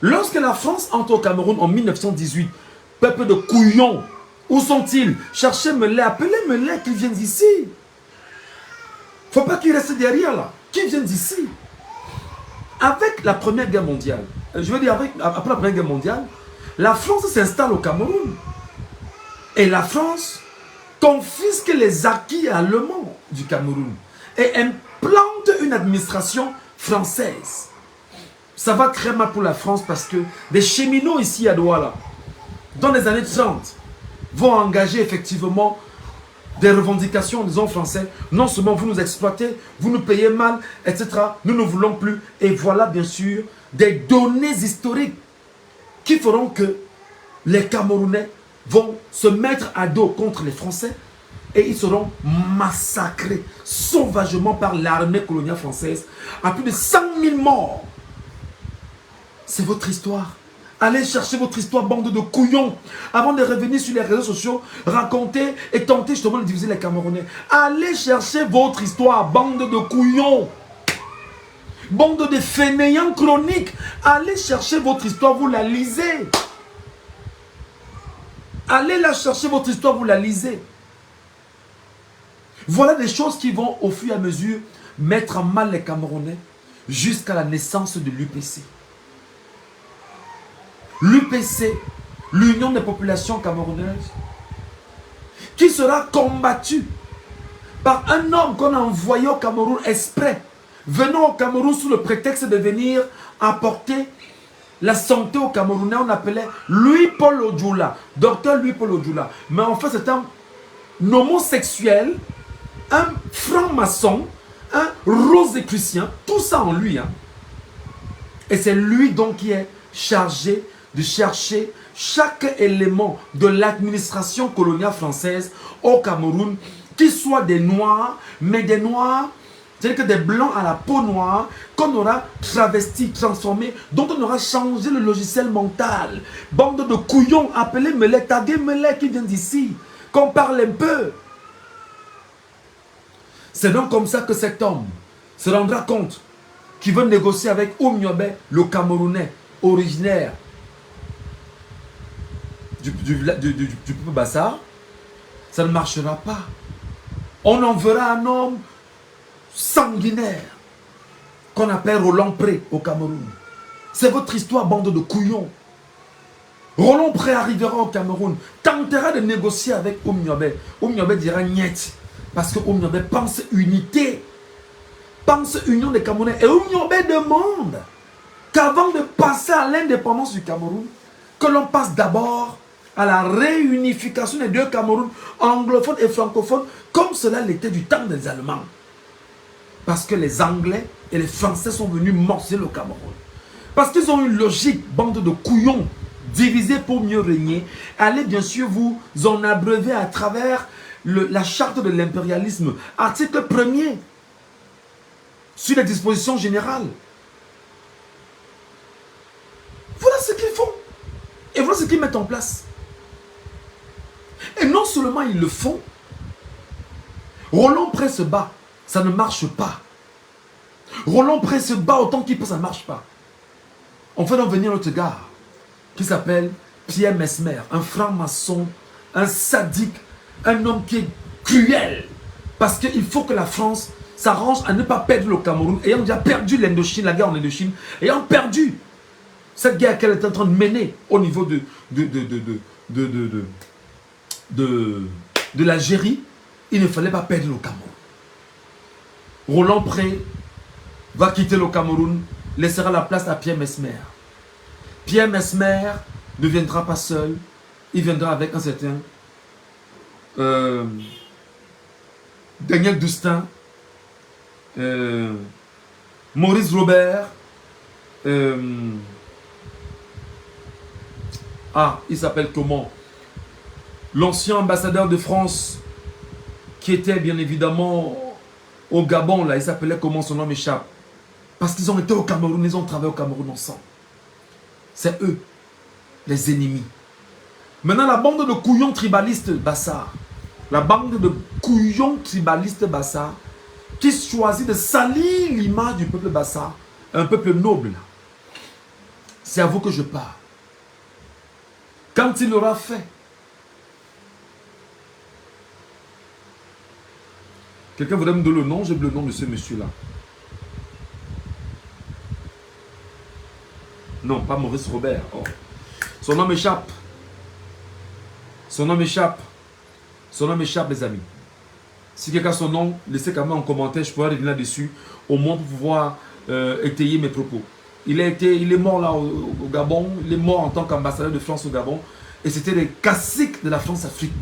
Lorsque la France entre au Cameroun en 1918, peuple de couillons, où sont-ils? Cherchez Melay, appelez Melay qu'ils viennent d'ici. Il ne faut pas qu'ils restent derrière là. Qu'ils viennent d'ici. Avec la Première Guerre mondiale, je veux dire après la Première Guerre mondiale, la France s'installe au Cameroun. Et la France confisque les acquis allemands du Cameroun. Et implante une administration française. Ça va très mal pour la France parce que des cheminots ici à Douala, dans les années 30, vont engager effectivement des revendications, disons français. Non seulement vous nous exploitez, vous nous payez mal, etc. Nous ne voulons plus. Et voilà bien sûr des données historiques qui feront que les Camerounais vont se mettre à dos contre les Français et ils seront massacrés sauvagement par l'armée coloniale française à plus de 100 000 morts. C'est votre histoire. Allez chercher votre histoire, bande de couillons. Avant de revenir sur les réseaux sociaux, raconter et tenter justement de diviser les Camerounais. Allez chercher votre histoire, bande de couillons. Bande de fainéants chroniques. Allez chercher votre histoire, vous la lisez. Allez la chercher, votre histoire, vous la lisez. Voilà des choses qui vont au fur et à mesure mettre en mal les Camerounais jusqu'à la naissance de l'UPC. L'UPC, l'Union des populations camerounaises, qui sera combattue par un homme qu'on a envoyé au Cameroun exprès, venant au Cameroun sous le prétexte de venir apporter la santé au Camerounais. On appelait Louis-Paul Odjoula, docteur Louis-Paul Odjoula. Mais en fait, c'est un homosexuel, un franc-maçon, un rosicrucien, tout ça en lui. Hein. Et c'est lui donc qui est chargé de chercher chaque élément de l'administration coloniale française au Cameroun, qui soit des noirs, mais des noirs, c'est-à-dire que des blancs à la peau noire, qu'on aura travesti, transformé, dont on aura changé le logiciel mental. Bande de couillons, appelez-me-les, taguez-me-les qui viennent d'ici, qu'on parle un peu. C'est donc comme ça que cet homme se rendra compte qu'il veut négocier avec Oumniobé, le Camerounais, originaire du peuple Bassa. Ça ne marchera pas. On enverra un homme sanguinaire qu'on appelle Roland Pré au Cameroun. C'est votre histoire, bande de couillons. Roland Pré arrivera au Cameroun, tentera de négocier avec Oumniobé. Oumniobé dira niet, parce que Oumniobé pense unité, pense union des Camerounais. Et Oumniobé demande qu'avant de passer à l'indépendance du Cameroun, que l'on passe d'abord à la réunification des deux Camerouns, anglophones et francophones, comme cela l'était du temps des Allemands. Parce que les Anglais et les Français sont venus morcer le Cameroun. Parce qu'ils ont une logique, bande de couillons, divisés pour mieux régner. Allez bien sûr vous en abreuver à travers la charte de l'impérialisme, article 1er, sur les dispositions générales. Voilà ce qu'ils font. Et voilà ce qu'ils mettent en place. Et non seulement ils le font, Roland Pré se bat, ça ne marche pas. Roland Pré se bat autant qu'il peut, ça ne marche pas. On fait donc venir notre gars qui s'appelle Pierre Mesmer, un franc-maçon, un sadique, un homme qui est cruel. Parce qu'il faut que la France s'arrange à ne pas perdre le Cameroun, ayant déjà perdu l'Indochine, la guerre en Indochine, ayant perdu cette guerre qu'elle est en train de mener au niveau de l'Algérie. Il ne fallait pas perdre le Cameroun. Roland Pré va quitter le Cameroun, laissera la place à Pierre Mesmer. Pierre Mesmer ne viendra pas seul, il viendra avec un certain Daniel Dustin, Maurice Robert, il s'appelle comment? L'ancien ambassadeur de France qui était bien évidemment au Gabon, là, il s'appelait comment, son nom m'échappe. Parce qu'ils ont été au Cameroun, ils ont travaillé au Cameroun ensemble. C'est eux, les ennemis. Maintenant, la bande de couillons tribalistes Bassa, la bande de couillons tribalistes Bassa, qui choisit de salir l'image du peuple Bassa, un peuple noble. C'est à vous que je parle. Quand il l'aura fait, quelqu'un voudrait me donner le nom, j'ai le nom de ce monsieur-là. Non, pas Maurice Robert. Oh. Son nom m'échappe. Son nom m'échappe. Son nom m'échappe, les amis. Si quelqu'un a son nom, laissez quand même en commentaire, je pourrais revenir là-dessus, au moins pour pouvoir étayer mes propos. Il est mort là au Gabon, il est mort en tant qu'ambassadeur de France au Gabon, et c'était les caciques de la France-Afrique.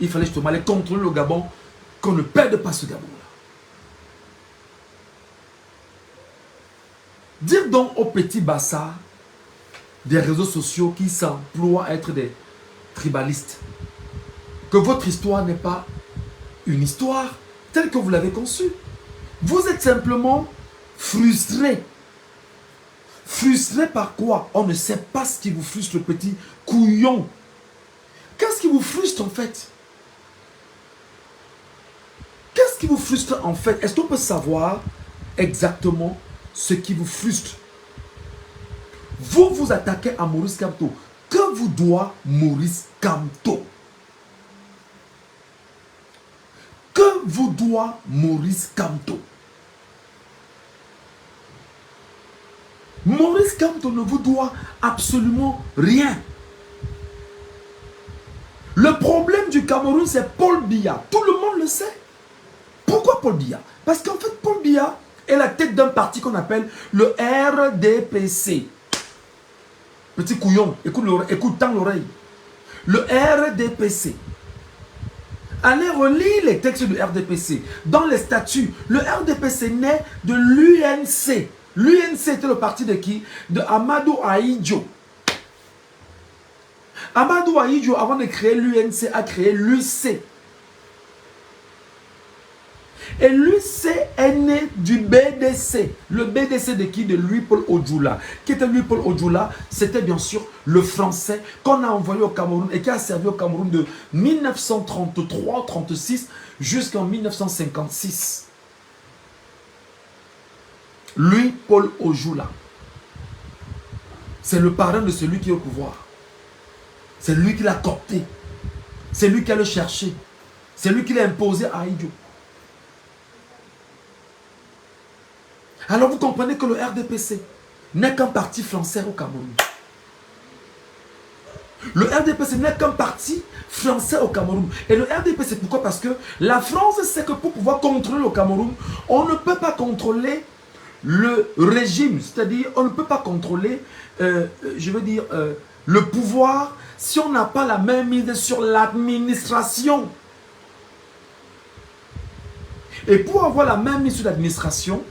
Il fallait justement aller contrôler le Gabon, qu'on ne perde pas ce Gabon-là. Dire donc aux petits Bassa des réseaux sociaux qui s'emploient à être des tribalistes que votre histoire n'est pas une histoire telle que vous l'avez conçue. Vous êtes simplement frustrés Frustré par quoi? On ne sait pas ce qui vous frustre, petit couillon. Qu'est-ce qui vous frustre en fait? Qu'est-ce qui vous frustre en fait? Est-ce qu'on peut savoir exactement ce qui vous frustre? Vous vous attaquez à Maurice Kamto. Que vous doit Maurice Kamto? Que vous doit Maurice Kamto? Maurice Kamto ne vous doit absolument rien. Le problème du Cameroun, c'est Paul Biya. Tout le monde le sait. Pourquoi Paul Biya? Parce qu'en fait, Paul Biya est la tête d'un parti qu'on appelle le RDPC. Petit couillon, écoute dans l'oreille. Le RDPC. Allez relire les textes du RDPC. Dans les statuts, le RDPC naît de l'UNC. L'UNC était le parti de qui? De Amadou Ahidjo. Amadou Ahidjo, avant de créer l'UNC, a créé l'UC. Et l'UC est né du BDC. Le BDC de qui? De Louis-Paul Odjoula. Qui était Louis-Paul Odjoula? C'était bien sûr le français qu'on a envoyé au Cameroun et qui a servi au Cameroun de 1933-36 jusqu'en 1956. Louis-Paul Odjoula. C'est le parrain de celui qui est au pouvoir. C'est lui qui l'a coopté. C'est lui qui a le cherché. C'est lui qui l'a imposé à Ahidjo. Alors vous comprenez que le RDPC n'est qu'un parti français au Cameroun. Le RDPC n'est qu'un parti français au Cameroun. Et le RDPC, pourquoi? Parce que la France sait que pour pouvoir contrôler le Cameroun, on ne peut pas contrôler le régime. C'est-à-dire, on ne peut pas contrôler, le pouvoir si on n'a pas la main mise sur l'administration. Et pour avoir la main mise sur l'administration,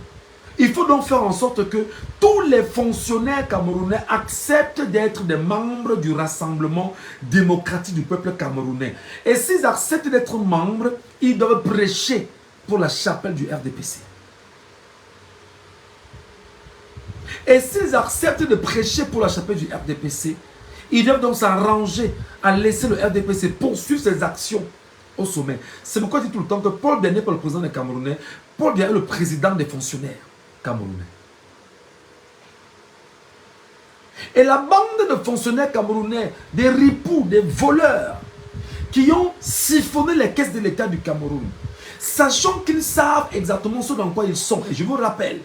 il faut donc faire en sorte que tous les fonctionnaires camerounais acceptent d'être des membres du Rassemblement démocratique du peuple camerounais. Et s'ils acceptent d'être membres, ils doivent prêcher pour la chapelle du RDPC. Et s'ils acceptent de prêcher pour la chapelle du RDPC, ils doivent donc s'arranger à laisser le RDPC poursuivre ses actions au sommet. C'est pourquoi je dis tout le temps que Paul Biya n'est pas le président des Camerounais. Paul Biya est le président des fonctionnaires camerounais. Et la bande de fonctionnaires camerounais, des ripoux, des voleurs, qui ont siphonné les caisses de l'État du Cameroun, sachant qu'ils savent exactement ce dans quoi ils sont. Et je vous rappelle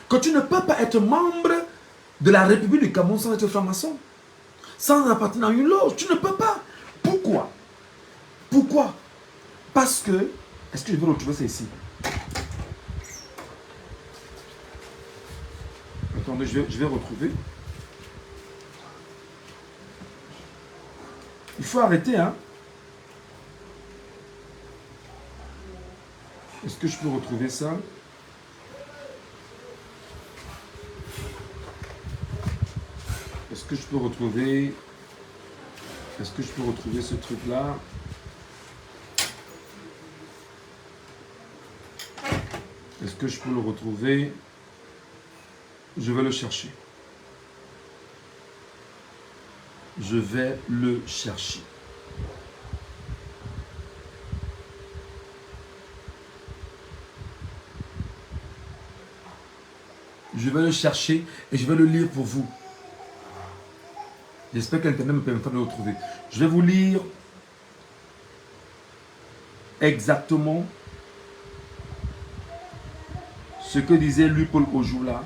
que tu ne peux pas être membre de la République du Cameroun sans être franc-maçon, sans appartenir à une loge. Tu ne peux pas. Pourquoi? Pourquoi? Parce que... Est-ce que je vais retrouver ça ici? Attendez, je vais retrouver. Il faut arrêter, hein? Est-ce que je peux retrouver ça? Est-ce que je peux retrouver... Est-ce que je peux retrouver ce truc-là? Est-ce que je peux le retrouver? Je vais le chercher. Je vais le chercher. Je vais le chercher et je vais le lire pour vous. J'espère qu'Internet me permettra de le retrouver. Je vais vous lire exactement ce que disait Louis-Paul Odjoula.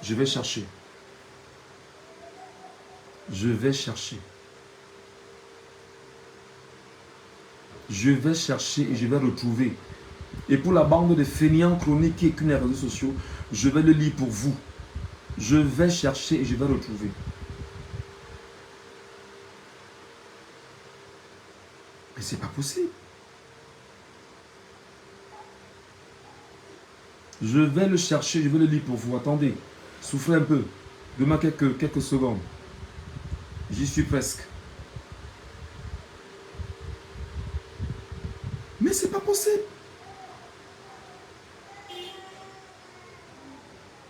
Je vais chercher. Je vais chercher. Je vais chercher et je vais retrouver. Et pour la bande de fainéants chroniques qui écrivent les réseaux sociaux, je vais le lire pour vous. Je vais chercher et je vais retrouver. Mais c'est pas possible. Je vais le chercher, je vais le lire pour vous. Attendez, soufflez un peu. Demain quelques secondes. J'y suis presque. Mais ce n'est pas possible.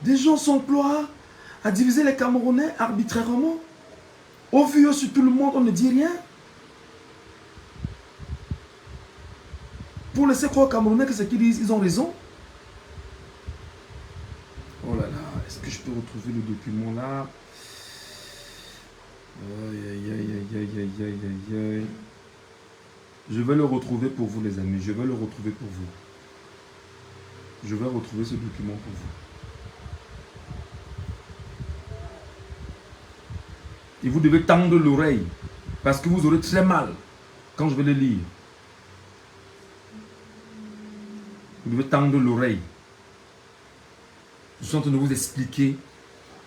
Des gens s'emploient à diviser les Camerounais arbitrairement. Au vu sur tout le monde, on ne dit rien. Pour laisser croire aux Camerounais que ce qu'ils disent, ils ont raison. Oh là là, est-ce que je peux retrouver le document là? Aïe, aïe, aïe, aïe, aïe, aïe, aïe, aïe. Je vais le retrouver pour vous, les amis. Je vais le retrouver pour vous. Je vais retrouver ce document pour vous. Et vous devez tendre l'oreille parce que vous aurez très mal quand je vais le lire. Vous devez tendre l'oreille. Je suis en train de vous expliquer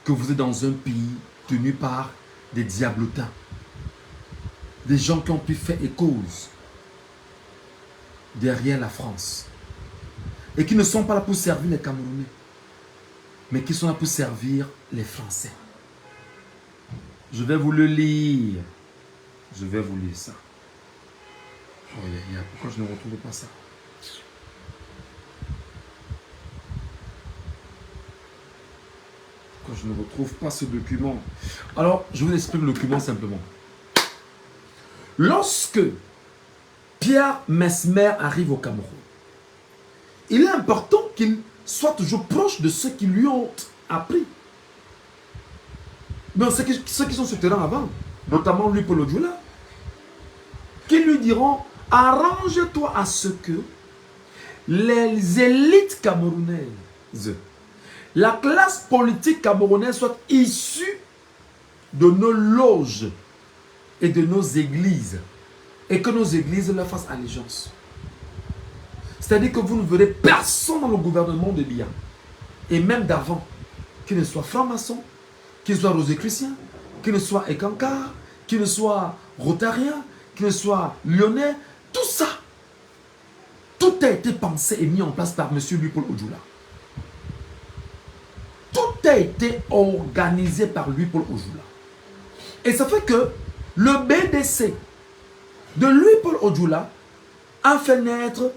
que vous êtes dans un pays tenu par des diablotins. Des gens qui ont pu faire et cause derrière la France. Et qui ne sont pas là pour servir les Camerounais, mais qui sont là pour servir les Français. Je vais vous le lire. Je vais vous lire ça. Oh, pourquoi je ne retrouve pas ça? Pourquoi je ne retrouve pas ce document? Alors, je vous explique le document simplement. Lorsque Pierre Mesmer arrive au Cameroun, il est important qu'il soit toujours proche de ceux qui lui ont appris. Mais ceux qui sont sur le terrain avant, notamment lui, Paul Odjoula, qui lui diront, arrange-toi à ce que les élites camerounaises, la classe politique camerounaise soit issue de nos loges et de nos églises, et que nos églises leur fassent allégeance. C'est-à-dire que vous ne verrez personne dans le gouvernement de Biya, et même d'avant, qui ne soit franc-maçon, qui ne soit rosicrucien, qui ne soit écancard, qui ne soit rotarien, qui ne soit lyonnais, tout ça, tout a été pensé et mis en place par M. Louis-Paul Odjoula. Tout a été organisé par Louis-Paul Odjoula. Et ça fait que le BDC de Louis-Paul Odjoula a fait naître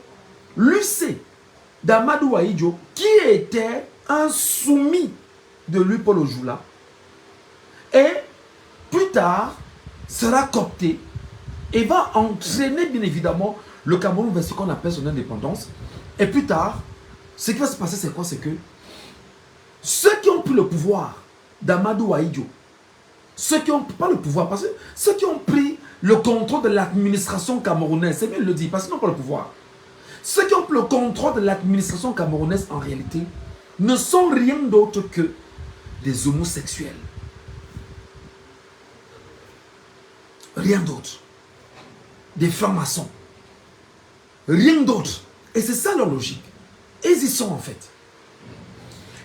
l'UC d'Amadou Ahidjo, qui était un soumis de Louis-Paul Odjoula, et plus tard sera coopté et va entraîner bien évidemment le Cameroun vers ce qu'on appelle son indépendance. Et plus tard, ce qui va se passer, c'est quoi? C'est que ceux qui ont pris le pouvoir d'Amadou Ahidjo, ceux qui ont pas le pouvoir, parce que ceux qui ont pris le contrôle de l'administration camerounaise, c'est bien de le dire, parce qu'ils n'ont pas le pouvoir. Ceux qui ont pris le contrôle de l'administration camerounaise, en réalité, ne sont rien d'autre que des homosexuels. Rien d'autre. Des francs-maçons. Rien d'autre. Et c'est ça leur logique. Ils y sont en fait.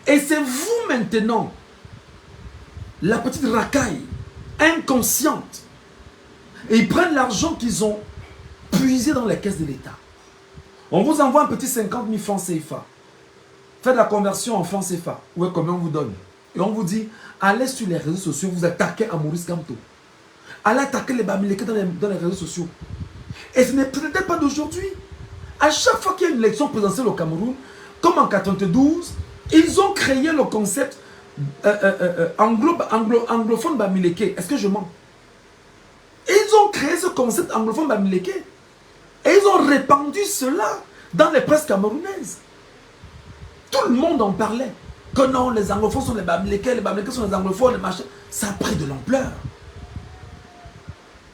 Et c'est vous maintenant, la petite racaille, inconsciente. Et ils prennent l'argent qu'ils ont puisé dans les caisses de l'État. On vous envoie un petit 50 000 francs CFA. Faites la conversion en francs CFA. Ouais, combien on vous donne? Et on vous dit, allez sur les réseaux sociaux, vous attaquez à Maurice Kamto. Allez attaquer les Bamileke dans les réseaux sociaux. Et ce n'est peut-être pas d'aujourd'hui. À chaque fois qu'il y a une élection présidentielle au Cameroun, comme en 92, ils ont créé le concept anglophone Bamileke. Est-ce que je mens? Ils ont créé ce concept anglophone Bamileke. Et ils ont répandu cela dans les presses camerounaises. Tout le monde en parlait. Que non, les anglophones sont les Bamileke sont les anglophones, les machins. Ça a pris de l'ampleur.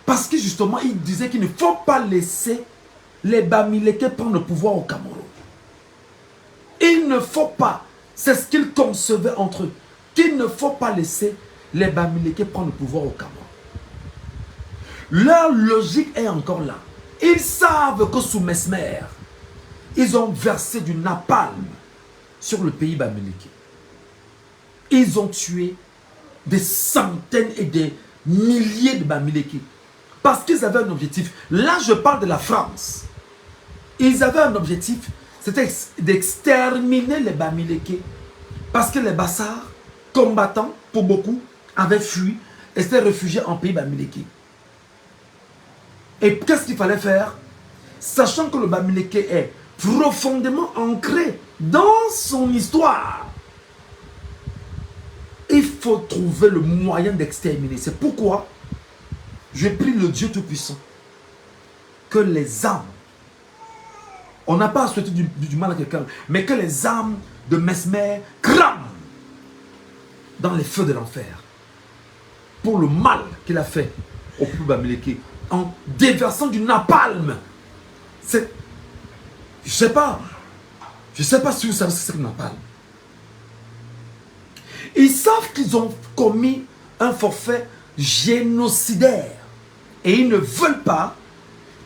Parce que justement, ils disaient qu'il ne faut pas laisser les Bamileke prendre le pouvoir au Cameroun. Il ne faut pas, c'est ce qu'ils concevaient entre eux, qu'il ne faut pas laisser les Bamileke prendre le pouvoir au Cameroun. Leur logique est encore là. Ils savent que sous Mesmer, ils ont versé du napalm sur le pays Bamileke. Ils ont tué des centaines et des milliers de Bamileke. Parce qu'ils avaient un objectif. Là, je parle de la France. Ils avaient un objectif, c'était d'exterminer les Bamileke. Parce que les Bassars, combattants, pour beaucoup, avaient fui et s'étaient réfugiés en pays Bamileke. Et qu'est-ce qu'il fallait faire? sachant que le Bamileke est profondément ancré dans son histoire, il faut trouver le moyen d'exterminer. C'est pourquoi je prie le Dieu Tout-Puissant que les âmes, on n'a pas à souhaiter du mal à quelqu'un, mais que les âmes de Mesmer crament dans les feux de l'enfer pour le mal qu'il a fait au peuple Bamileke en déversant du napalm. C'est, je sais pas si vous savez ce que c'est que le napalm. Ils savent qu'ils ont commis un forfait génocidaire et ils ne veulent pas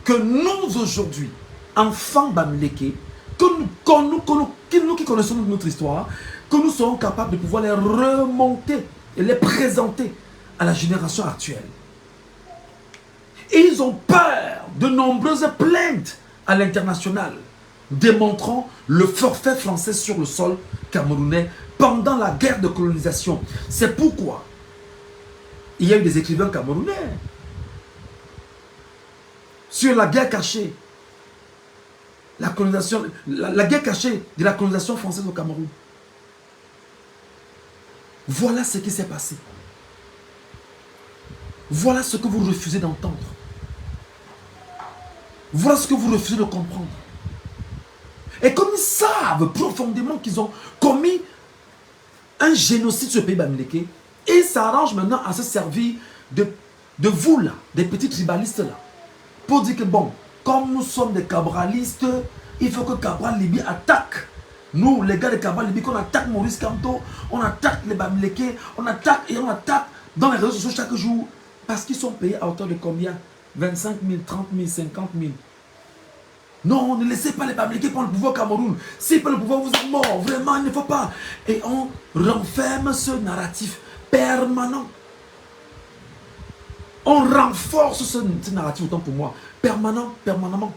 que nous aujourd'hui, enfants Bamileke, nous qui connaissons notre histoire, que nous soyons capables de pouvoir les remonter et les présenter à la génération actuelle. Et ils ont peur de nombreuses plaintes à l'international, démontrant le forfait français sur le sol camerounais pendant la guerre de colonisation. C'est pourquoi il y a eu des écrivains camerounais sur la guerre cachée, la colonisation, la guerre cachée de la colonisation française au Cameroun. Voilà ce qui s'est passé. Voilà ce que vous refusez d'entendre. Voilà ce que vous refusez de comprendre. Et comme ils savent profondément qu'ils ont commis un génocide sur le pays Bamileke, ils s'arrangent maintenant à se servir de vous là, des petits tribalistes là, pour dire que bon, comme nous sommes des cabralistes, il faut que Cabral Libi attaque. Nous, les gars de Cabral Libi, qu'on attaque Maurice Kamto, on attaque les Bamileke, on attaque et on attaque dans les réseaux sociaux chaque jour. Parce qu'ils sont payés à hauteur de combien? 25 000, 30 000, 50 000. Non, ne laissez pas les Bamileke prendre le pouvoir au Cameroun. S'ils prennent le pouvoir, vous êtes morts. Vraiment, il ne faut pas. Et on renferme ce narratif permanent. On renforce ce narratif, autant pour moi, permanemment.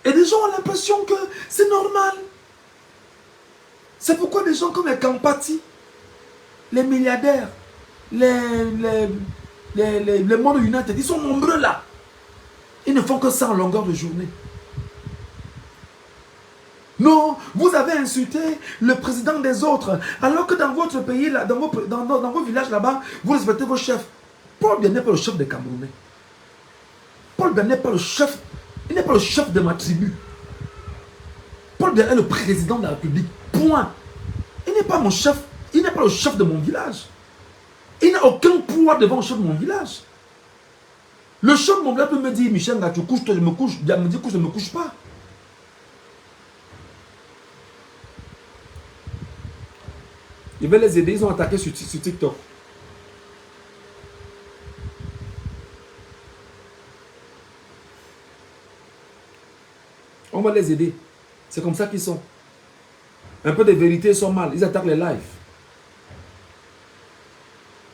Et les gens ont l'impression que c'est normal. C'est pourquoi des gens comme les Kampati, les milliardaires, les Monde United, ils sont nombreux là. Ils ne font que ça en longueur de journée. Non, vous avez insulté le président des autres, alors que dans votre pays, là, dans vos villages là-bas, vous respectez vos chefs. Paul Biya n'est pas le chef des Camerounais. Paul Biya n'est pas le chef, il n'est pas le chef de ma tribu. Paul Biya est le président de la République. Point. Il n'est pas mon chef, il n'est pas le chef de mon village. Il n'a aucun pouvoir devant le chef de mon village. Le chef de mon village peut me dire, Michel, là, tu couches, toi, je me couche. Bien me dit que je ne me couche pas. Ils veulent les aider, ils ont attaqué sur TikTok. On va les aider. C'est comme ça qu'ils sont. Un peu de vérité, ils sont mal. Ils attaquent les lives.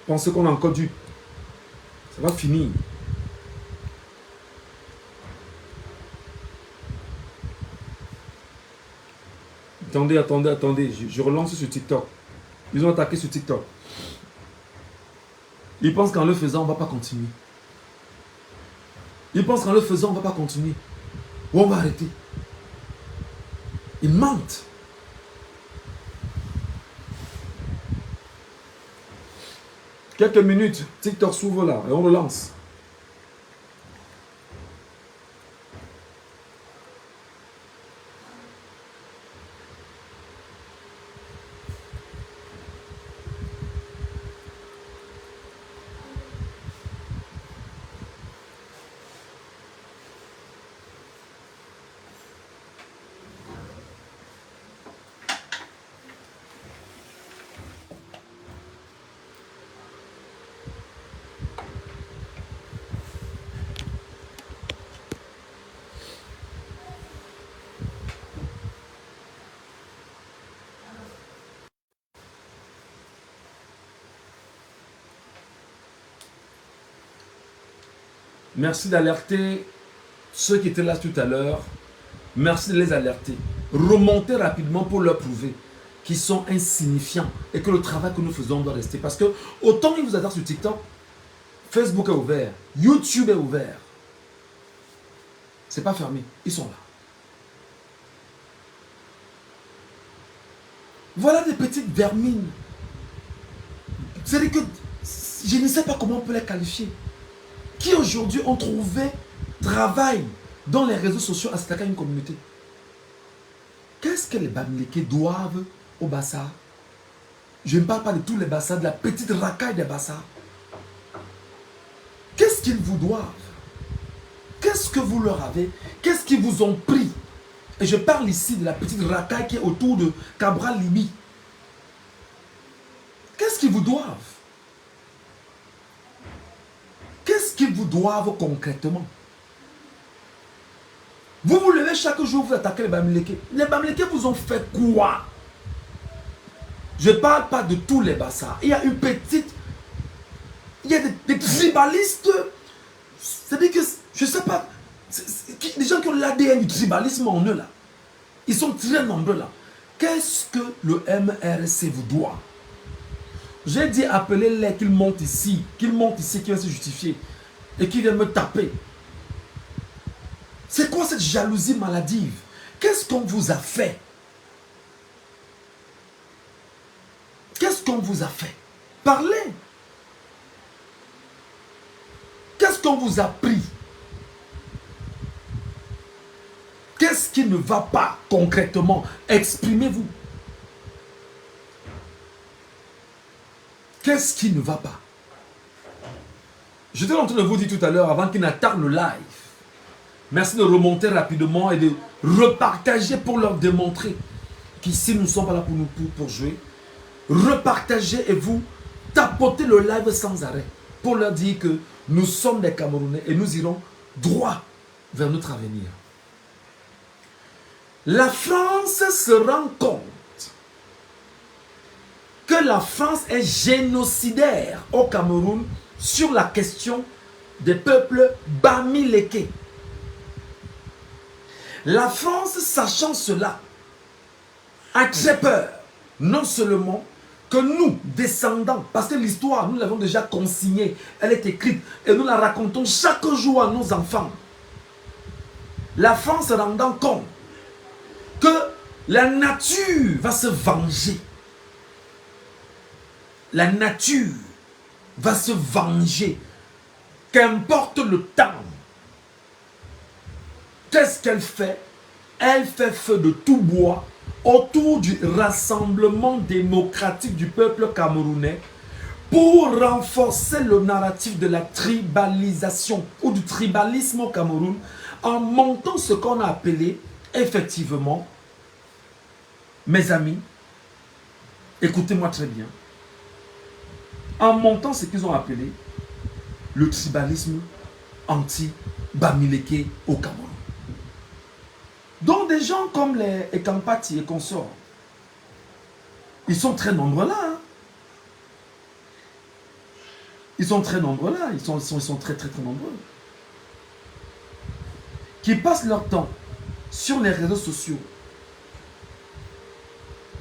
Pensez qu'on a encore dû. Ça va finir. Attendez. Je relance sur TikTok. Ils ont attaqué sur TikTok. Ils pensent qu'en le faisant, on ne va pas continuer. Ils pensent qu'en le faisant, on ne va pas continuer. Ou on va arrêter. Ils mentent. Quelques minutes, TikTok s'ouvre là et on relance. Merci d'alerter ceux qui étaient là tout à l'heure. Merci de les alerter. Remontez rapidement pour leur prouver qu'ils sont insignifiants et que le travail que nous faisons doit rester. Parce que autant ils vous attaquent sur TikTok, Facebook est ouvert, YouTube est ouvert. C'est pas fermé. Ils sont là. Voilà des petites vermines. C'est-à-dire que je ne sais pas comment on peut les qualifier. Qui aujourd'hui ont trouvé travail dans les réseaux sociaux à s'attaquer à une communauté. Qu'est-ce que les Bamileke doivent au Bassa? Je ne parle pas de tous les Bassa, de la petite racaille des Bassa. Qu'est-ce qu'ils vous doivent? Qu'est-ce que vous leur avez? Qu'est-ce qu'ils vous ont pris? Et je parle ici de la petite racaille qui est autour de Cabral Libi. Qu'est-ce qu'ils vous doivent? Qu'est-ce qu'ils vous doivent concrètement? Vous vous levez chaque jour, vous attaquez les Bamileke. Les Bamileke vous ont fait quoi? Je ne parle pas de tous les Bassa. Il y a une petite... Il y a des tribalistes. C'est-à-dire que, je ne sais pas, des gens qui ont l'ADN du tribalisme en eux là. Ils sont très nombreux là. Qu'est-ce que le MRC vous doit? J'ai dit appelez-les qu'ils montent ici, qu'ils viennent se justifier et qu'ils viennent me taper. C'est quoi cette jalousie maladive? Qu'est-ce qu'on vous a fait? Qu'est-ce qu'on vous a fait? Parlez. Qu'est-ce qu'on vous a pris? Qu'est-ce qui ne va pas concrètement? Exprimez-vous. Qu'est-ce qui ne va pas? J'étais en train de vous dire tout à l'heure, avant qu'il n'attende le live, merci de remonter rapidement et de repartager pour leur démontrer qu'ici nous ne sommes pas là pour jouer. Repartagez et vous tapotez le live sans arrêt pour leur dire que nous sommes des Camerounais et nous irons droit vers notre avenir. La France se rend compte que la France est génocidaire au Cameroun sur la question des peuples Bamileke. La France, sachant cela, a très peur, non seulement que nous, descendants, parce que l'histoire, nous l'avons déjà consignée, elle est écrite, et nous la racontons chaque jour à nos enfants. La France se rendant compte que la nature va se venger. La nature va se venger. Qu'importe le temps. Qu'est-ce qu'elle fait? Elle fait feu de tout bois autour du rassemblement démocratique du peuple camerounais pour renforcer le narratif de la tribalisation ou du tribalisme au Cameroun en montant ce qu'on a appelé effectivement, mes amis, écoutez-moi très bien, en montant ce qu'ils ont appelé le tribalisme anti-Bamileke au Cameroun. Donc des gens comme les Ekampati et consorts, ils sont très nombreux là. Hein? Ils sont très nombreux là. Ils sont très nombreux. Qui passent leur temps sur les réseaux sociaux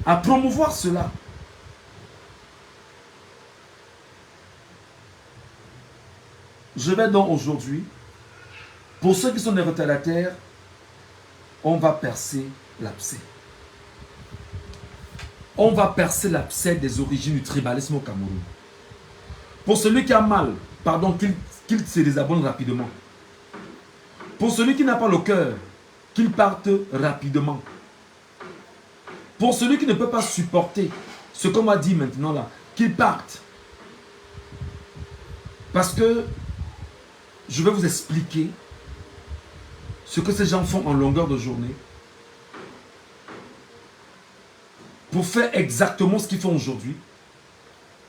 à promouvoir cela. Je vais donc aujourd'hui, pour ceux qui sont des retardataires, on va percer l'abcès. On va percer l'abcès des origines du tribalisme au Cameroun. Pour celui qui a mal, pardon, qu'il se désabonne rapidement. Pour celui qui n'a pas le cœur, qu'il parte rapidement. Pour celui qui ne peut pas supporter ce qu'on m'a dit maintenant là, qu'il parte. Parce que je vais vous expliquer ce que ces gens font en longueur de journée pour faire exactement ce qu'ils font aujourd'hui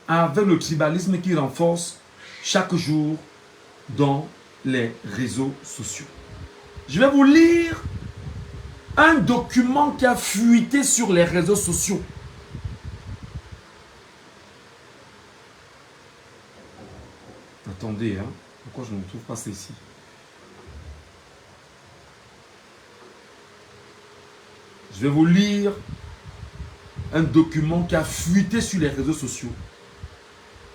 avec le tribalisme qui renforce chaque jour dans les réseaux sociaux. Je vais vous lire un document qui a fuité sur les réseaux sociaux. Attendez, hein. Pourquoi je ne trouve pas ça ici? Je vais vous lire un document qui a fuité sur les réseaux sociaux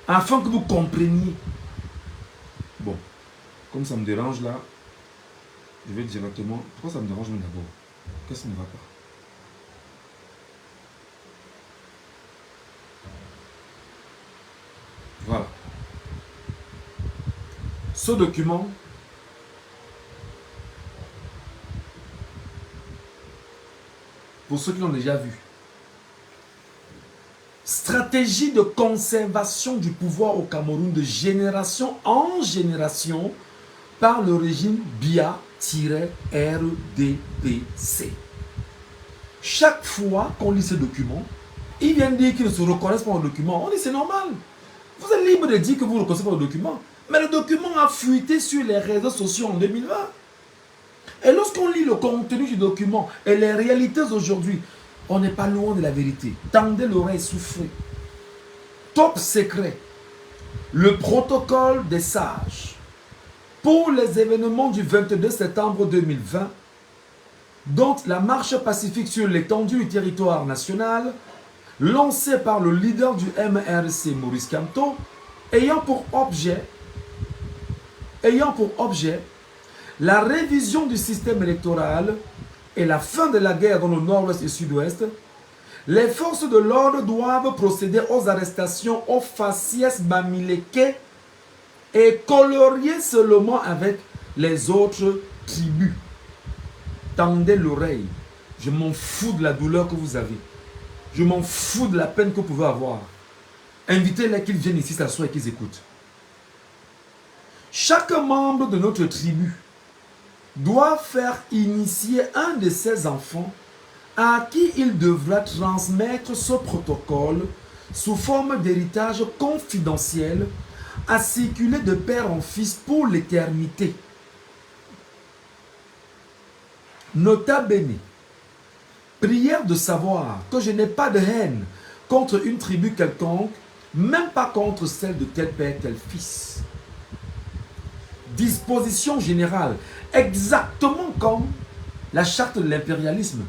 afin que vous compreniez. Bon, comme ça me dérange là, Je vais directement... Pourquoi ça me dérange même d'abord? Qu'est-ce qui ne va pas? Voilà. Ce document, pour ceux qui l'ont déjà vu, stratégie de conservation du pouvoir au Cameroun de génération en génération par le régime BIA-RDPC. Chaque fois qu'on lit ce document, ils viennent dire qu'ils ne se reconnaissent pas au document. On dit c'est normal. Vous êtes libre de dire que vous ne reconnaissez pas le document. Mais le document a fuité sur les réseaux sociaux en 2020. Et lorsqu'on lit le contenu du document et les réalités aujourd'hui, on n'est pas loin de la vérité. Tendez l'oreille, souffrez. Top secret. Le protocole des sages pour les événements du 22 septembre 2020, dont la marche pacifique sur l'étendue du territoire national, lancée par le leader du MRC, Maurice Kamto, ayant pour objet la révision du système électoral et la fin de la guerre dans le nord-ouest et sud-ouest, les forces de l'ordre doivent procéder aux arrestations aux faciès bamileke et colorier seulement avec les autres tribus. Tendez l'oreille. Je m'en fous de la douleur que vous avez. Je m'en fous de la peine que vous pouvez avoir. Invitez-les qu'ils viennent ici s'asseoir et qu'ils écoutent. Chaque membre de notre tribu doit faire initier un de ses enfants à qui il devra transmettre ce protocole sous forme d'héritage confidentiel à circuler de père en fils pour l'éternité. Nota bene, prière de savoir que je n'ai pas de haine contre une tribu quelconque, même pas contre celle de tel père, tel fils. Disposition générale, exactement comme la charte de l'impérialisme.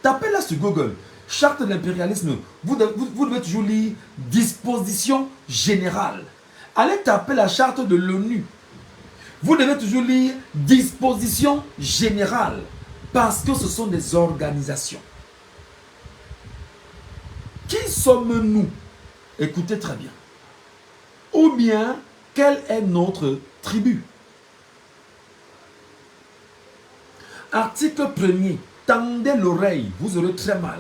Tapez là sur Google, charte de l'impérialisme. Vous devez toujours lire disposition générale. Allez taper la charte de l'ONU. Vous devez toujours lire disposition générale. Parce que ce sont des organisations. Qui sommes-nous? Écoutez très bien. Ou bien, quelle est notre tribu? Article 1er. Tendez l'oreille, vous aurez très mal.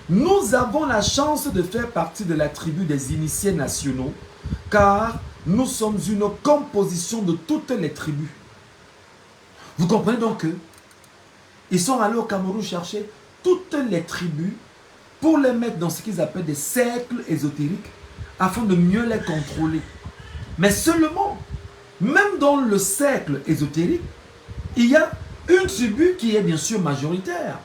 Nous avons la chance de faire partie de la tribu des initiés nationaux, car nous sommes une composition de toutes les tribus. Vous comprenez donc que ils sont allés au Cameroun chercher toutes les tribus pour les mettre dans ce qu'ils appellent des cercles ésotériques afin de mieux les contrôler. Mais seulement, même dans le cercle ésotérique, il y a une tribu qui est bien sûr majoritaire.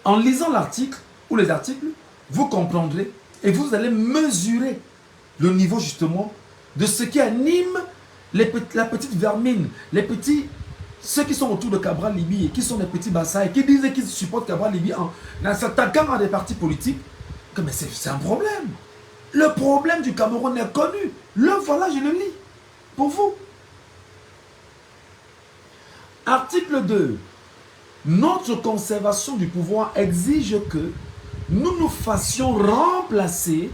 En lisant l'article ou les articles, vous comprendrez et vous allez mesurer le niveau justement de ce qui anime la petite vermine, ceux qui sont autour de Cabral Libi et qui sont des petits bassailles, qui disent qu'ils supportent Cabral Libi en s'attaquant à des partis politiques, mais c'est un problème. Le problème du Cameroun est connu. Le voilà, je le lis pour vous. Article 2. Notre conservation du pouvoir exige que nous nous fassions remplacer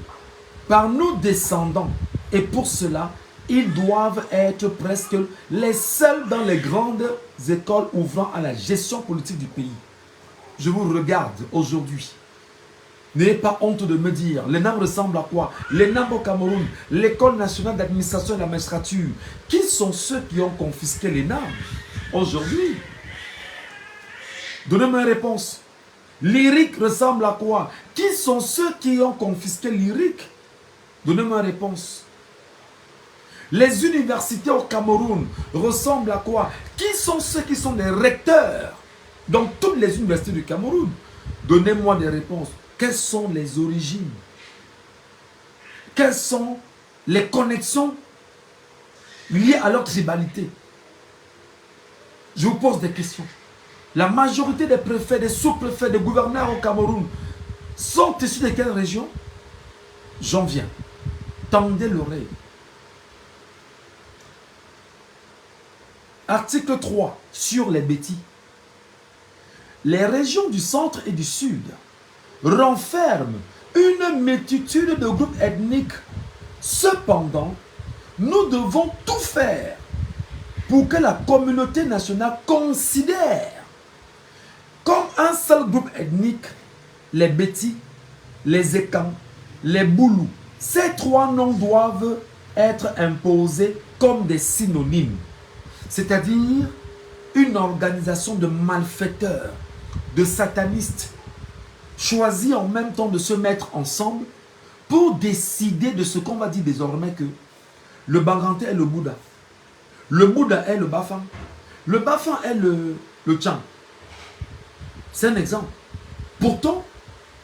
par nos descendants. Et pour cela, ils doivent être presque les seuls dans les grandes écoles ouvrant à la gestion politique du pays. Je vous regarde aujourd'hui. N'ayez pas honte de me dire, l'ENAM ressemble à quoi? L'ENAM au Cameroun, l'École nationale d'administration et de la magistrature. Qui sont ceux qui ont confisqué l'ENAM aujourd'hui? Donnez-moi une réponse. L'IRIC ressemble à quoi? Qui sont ceux qui ont confisqué l'IRIC? Donnez-moi une réponse. Les universités au Cameroun ressemblent à quoi? Qui sont ceux qui sont des recteurs dans toutes les universités du Cameroun? Donnez-moi des réponses. Quelles sont les origines? Quelles sont les connexions liées à leur tribalité? Je vous pose des questions. La majorité des préfets, des sous-préfets, des gouverneurs au Cameroun sont issus de quelle région? J'en viens. Tendez l'oreille. Article 3 sur les bêtis. Les régions du centre et du sud renferment une multitude de groupes ethniques. Cependant, nous devons tout faire pour que la communauté nationale considère comme un seul groupe ethnique les Bétis, les Ekans, les Boulous. Ces trois noms doivent être imposés comme des synonymes, c'est-à-dire une organisation de malfaiteurs, de satanistes, choisis en même temps de se mettre ensemble pour décider de ce qu'on va dire désormais que le Banganté est le Bouddha, le Bouddha est le Bafang, le Bafang est le Tchang. C'est un exemple. Pourtant,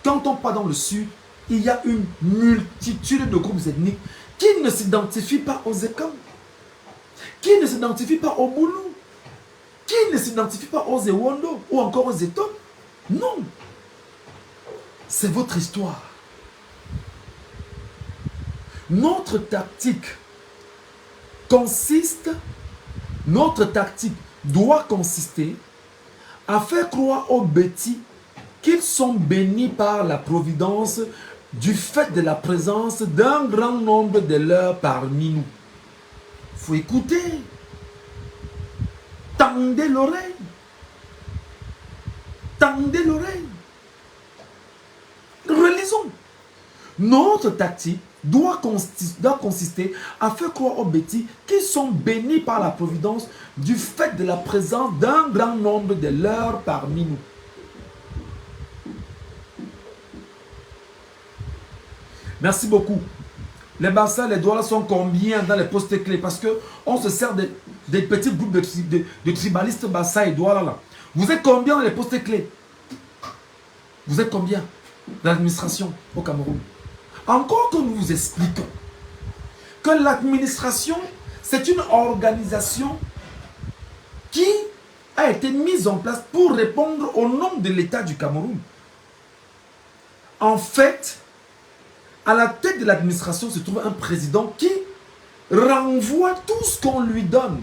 quand on part dans le sud, il y a une multitude de groupes ethniques qui ne s'identifient pas aux Ekans, qui ne s'identifient pas aux Boulous, qui ne s'identifient pas aux Ewondo ou encore aux Etom. Non. C'est votre histoire. Notre tactique doit consister à faire croire aux bêtis qu'ils sont bénis par la providence du fait de la présence d'un grand nombre de leurs parmi nous. Il faut écouter. Tendez l'oreille. Tendez l'oreille. Relisons. Notre tactique doit consister à faire croire aux bêtis qu'ils sont bénis par la providence du fait de la présence d'un grand nombre de leurs parmi nous. Merci beaucoup. Les bassins, les doigts sont combien dans les postes clés? Parce qu'on se sert des petits groupes de tribalistes bassins et doigts là. Vous êtes combien dans les postes clés? Vous êtes combien dans l'administration au Cameroun? Encore que nous vous expliquons que l'administration, c'est une organisation qui a été mise en place pour répondre au nom de l'État du Cameroun. En fait, à la tête de l'administration se trouve un président qui renvoie tout ce qu'on lui donne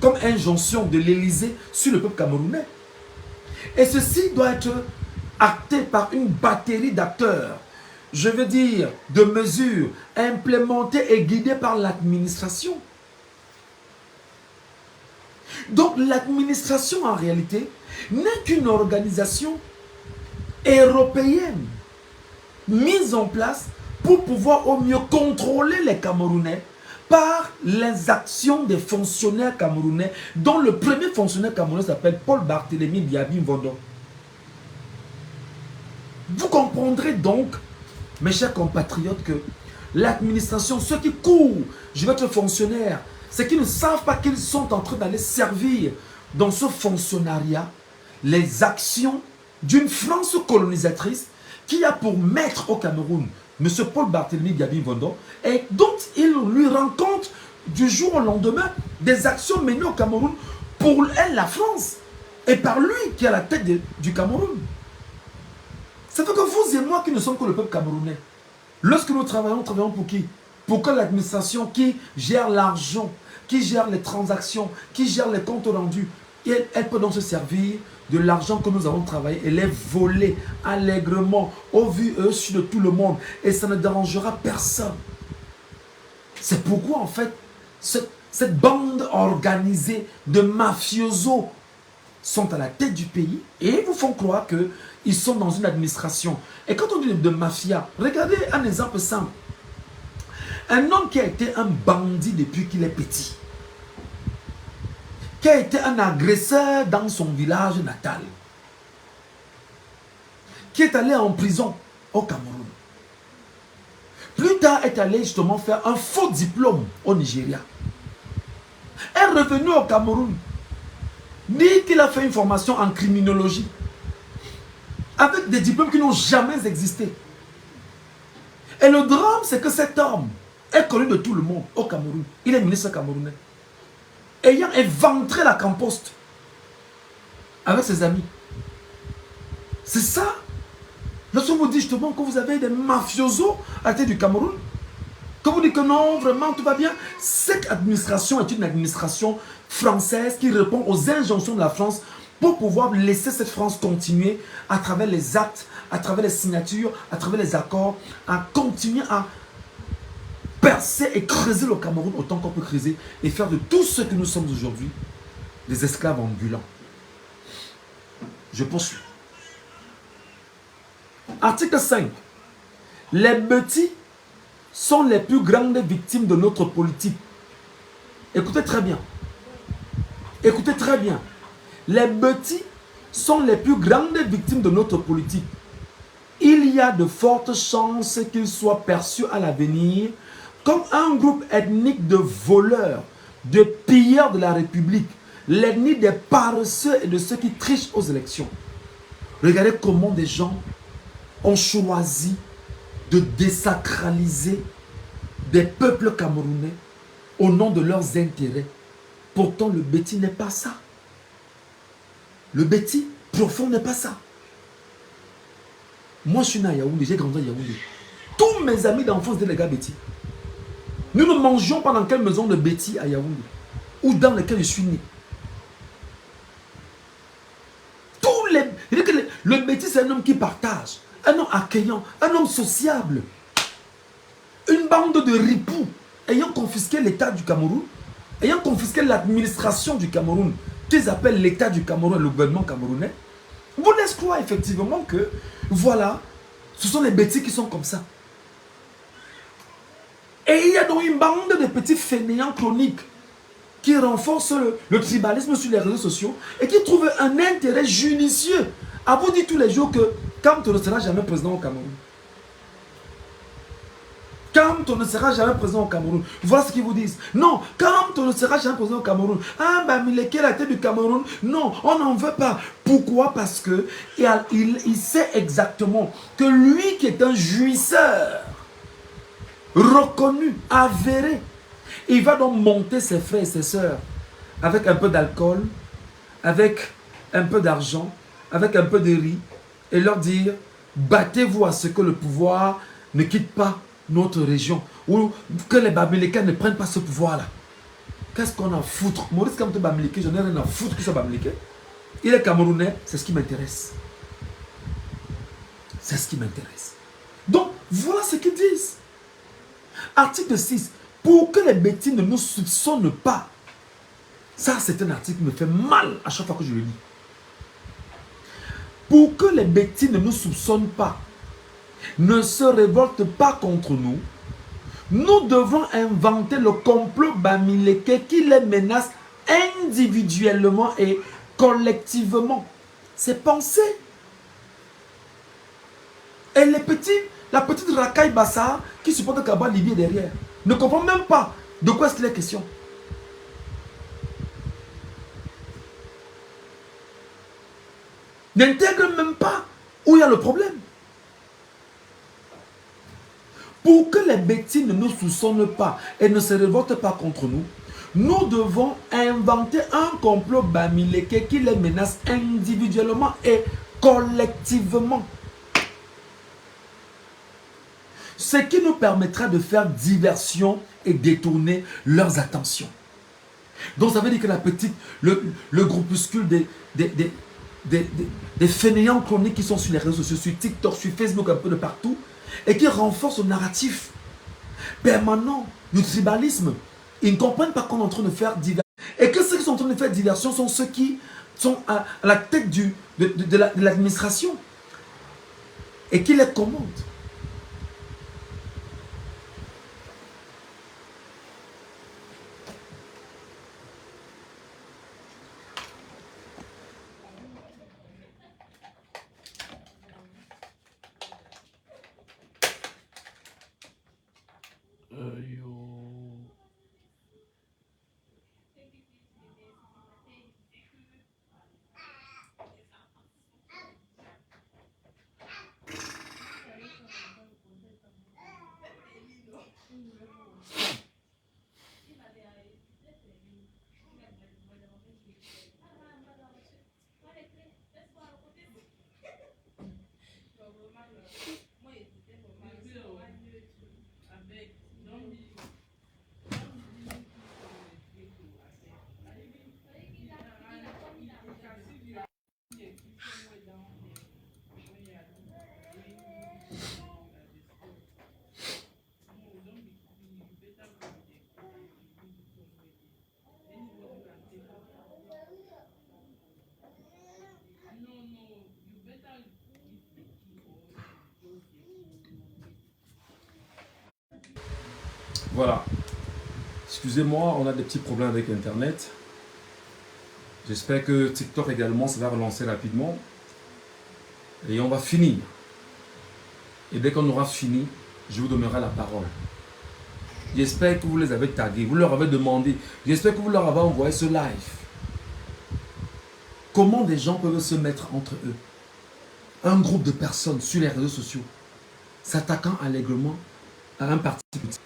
comme injonction de l'Élysée sur le peuple camerounais. Et ceci doit être acté par une batterie d'acteurs, je veux dire de mesures implémentées et guidées par l'administration. Donc l'administration en réalité n'est qu'une organisation européenne mise en place pour pouvoir au mieux contrôler les Camerounais par les actions des fonctionnaires camerounais, dont le premier fonctionnaire camerounais s'appelle Paul Barthélémy Biabi Mvondo. Vous comprendrez donc, mes chers compatriotes, que l'administration, ceux qui courent, je vais être fonctionnaire, c'est qu'ils ne savent pas qu'ils sont en train d'aller servir dans ce fonctionnariat les actions d'une France colonisatrice qui a pour maître au Cameroun M. Paul Barthélémy Biabi Mvondo, et dont il lui rend compte du jour au lendemain des actions menées au Cameroun pour elle, la France, et par lui qui est à la tête du Cameroun. Ça fait que vous et moi qui ne sommes que le peuple camerounais, lorsque nous travaillons pour qui? Pour que l'administration qui gère l'argent, qui gère les transactions, qui gère les comptes rendus, elle peut donc se servir de l'argent que nous avons travaillé et les voler allègrement au vu et au su de tout le monde. Et ça ne dérangera personne. C'est pourquoi en fait, cette bande organisée de mafiosos sont à la tête du pays et vous font croire qu'ils sont dans une administration. Et quand on dit de mafia, regardez un exemple simple. Un homme qui a été un bandit depuis qu'il est petit, qui a été un agresseur dans son village natal, qui est allé en prison au Cameroun. Plus tard, est allé justement faire un faux diplôme au Nigeria. Est revenu au Cameroun, dit qu'il a fait une formation en criminologie, avec des diplômes qui n'ont jamais existé. Et le drame, c'est que cet homme est connu de tout le monde au Cameroun. Il est ministre camerounais, ayant éventré la camposte avec ses amis. C'est ça. Lorsqu'on vous dit justement que vous avez des mafiosos à la tête du Cameroun, Quand vous dites que non, vraiment, tout va bien, cette administration est une administration française qui répond aux injonctions de la France pour pouvoir laisser cette France continuer à travers les actes, à travers les signatures, à travers les accords, à continuer à percer et creuser le Cameroun autant qu'on peut creuser et faire de tout ce que nous sommes aujourd'hui des esclaves ambulants. Je poursuis. Article 5. Les petits sont les plus grandes victimes de notre politique. Écoutez très bien. Écoutez très bien. Les petits sont les plus grandes victimes de notre politique. Il y a de fortes chances qu'ils soient perçus à l'avenir comme un groupe ethnique de voleurs, de pilleurs de la République, l'ethnie des paresseux et de ceux qui trichent aux élections. Regardez comment des gens ont choisi de désacraliser des peuples camerounais au nom de leurs intérêts. Pourtant, le bêtis n'est pas ça. Le bêtis profond n'est pas ça. Moi, je suis né à Yaoundé, j'ai grandi à Yaoundé. Tous mes amis d'enfance étaient des gars bêtis. Nous ne mangions pas dans quelle maison de bêtis à Yaoundé ou dans laquelle je suis né. Le bêtis, c'est un homme qui partage, un homme accueillant, un homme sociable. Une bande de ripoux ayant confisqué l'État du Cameroun, ayant confisqué l'administration du Cameroun, qu'ils appellent l'État du Cameroun, le gouvernement camerounais, vous laissez croire effectivement que, voilà, ce sont les bêtis qui sont comme ça. Et il y a donc une bande de petits fainéants chroniques qui renforcent le tribalisme sur les réseaux sociaux et qui trouvent un intérêt judicieux à vous dire tous les jours que Kamto ne sera jamais président au Cameroun. Kamto ne sera jamais président au Cameroun. Voilà ce qu'ils vous disent. Non, Kamto ne sera jamais président au Cameroun. Ah, Bamileke, la tête du Cameroun. Non, on n'en veut pas. Pourquoi? Parce que il sait exactement que lui qui est un jouisseur, reconnu, avéré, il va donc monter ses frères et ses sœurs avec un peu d'alcool, avec un peu d'argent, avec un peu de riz, et leur dire, battez-vous à ce que le pouvoir ne quitte pas notre région, ou que les Bamilekins ne prennent pas ce pouvoir-là. Qu'est-ce qu'on a à foutre? Maurice Kamto Bamileke, je n'ai rien à foutre que ce Bamileke. Il est Camerounais, c'est ce qui m'intéresse. C'est ce qui m'intéresse. Donc, voilà ce qu'ils disent. Article 6. Pour que les bêtises ne nous soupçonnent pas. Ça, c'est un article qui me fait mal à chaque fois que je le lis. Pour que les bêtises ne nous soupçonnent pas, ne se révoltent pas contre nous, nous devons inventer le complot Bamileke qui les menace individuellement et collectivement. C'est pensé. Et les petits, la petite racaille Bassa qui supporte Kaba Libye derrière, ne comprend même pas de quoi est-ce qu'il est question. N'intègre même pas où il y a le problème. Pour que les bêtises ne nous soupçonnent pas et ne se révoltent pas contre nous, nous devons inventer un complot Bamileke qui les menace individuellement et collectivement. Ce qui nous permettra de faire diversion et détourner leurs attentions. Donc ça veut dire que la petite, le groupuscule des fainéants chroniques qui sont sur les réseaux sociaux, sur TikTok, sur Facebook, un peu de partout, et qui renforcent le narratif permanent du tribalisme. Ils ne comprennent pas qu'on est en train de faire diversion. Et que ceux qui sont en train de faire diversion sont ceux qui sont à la tête de l'administration et qui les commandent. Voilà. Excusez-moi, on a des petits problèmes avec Internet. J'espère que TikTok également, ça va relancer rapidement. Et on va finir. Et dès qu'on aura fini, je vous donnerai la parole. J'espère que vous les avez tagués, vous leur avez demandé. J'espère que vous leur avez envoyé ce live. Comment des gens peuvent se mettre entre eux? Un groupe de personnes sur les réseaux sociaux, s'attaquant allègrement à un parti politique.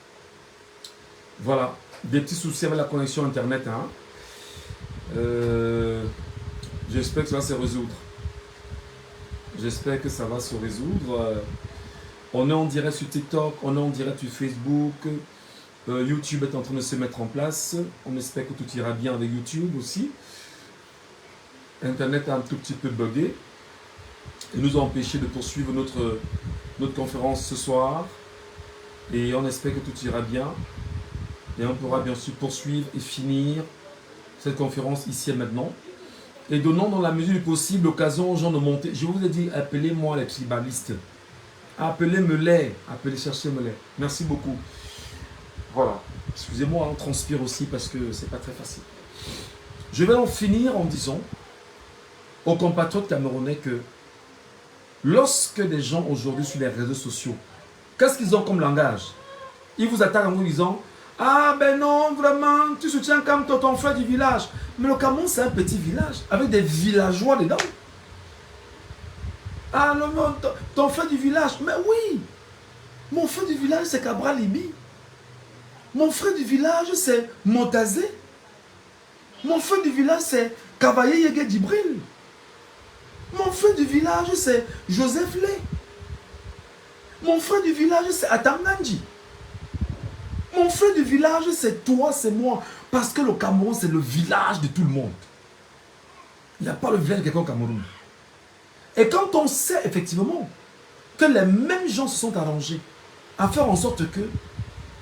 Voilà, des petits soucis avec la connexion Internet. Hein. J'espère que ça va se résoudre. J'espère que ça va se résoudre. On est en direct sur TikTok, on est en direct sur Facebook. YouTube est en train de se mettre en place. On espère que tout ira bien avec YouTube aussi. Internet a un tout petit peu bugué. Et nous a empêché de poursuivre notre conférence ce soir. Et on espère que tout ira bien. Et on pourra bien sûr poursuivre et finir cette conférence ici et maintenant. Et donnons dans la mesure du possible l'occasion aux gens de monter. Je vous ai dit, appelez-moi les tribalistes. Appelez-me-les. Appelez, cherchez-me-les. Merci beaucoup. Voilà. Excusez-moi, on transpire aussi parce que c'est pas très facile. Je vais en finir en disant aux compatriotes camerounais que lorsque des gens aujourd'hui sur les réseaux sociaux, qu'est-ce qu'ils ont comme langage? Ils vous attaquent en vous disant: ah ben non, vraiment, tu soutiens comme ton frère du village. Mais le Cameroun, c'est un petit village, avec des villageois dedans. Ah non, non, ton frère du village. Mais oui, mon frère du village, c'est Cabra Libi. Mon frère du village, c'est Montazé. Mon frère du village, c'est Cavaillé Yégué Djibril. Mon frère du village, c'est Joseph Lé. Mon frère du village, c'est Atangandji. Mon frère du village, c'est toi, c'est moi. Parce que le Cameroun, c'est le village de tout le monde. Il n'y a pas le village de quelqu'un au Cameroun. Et quand on sait effectivement que les mêmes gens se sont arrangés à faire en sorte que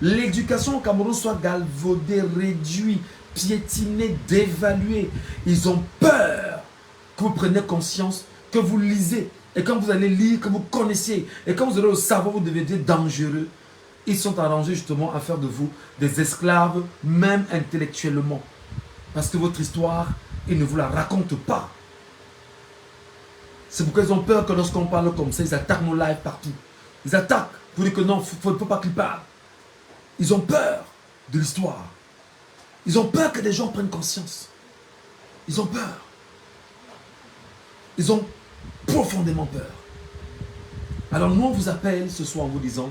l'éducation au Cameroun soit galvaudée, réduite, piétinée, dévaluée, ils ont peur que vous preniez conscience, que vous lisez. Et quand vous allez lire, que vous connaissiez, et quand vous aurez le savoir, vous devenez dangereux. Ils sont arrangés justement à faire de vous des esclaves, même intellectuellement. Parce que votre histoire, ils ne vous la racontent pas. C'est pourquoi ils ont peur que lorsqu'on parle comme ça, ils attaquent nos lives partout. Ils attaquent pour dire que non, il ne faut pas qu'ils parlent. Ils ont peur de l'histoire. Ils ont peur que des gens prennent conscience. Ils ont peur. Ils ont profondément peur. Alors nous, on vous appelle ce soir en vous disant: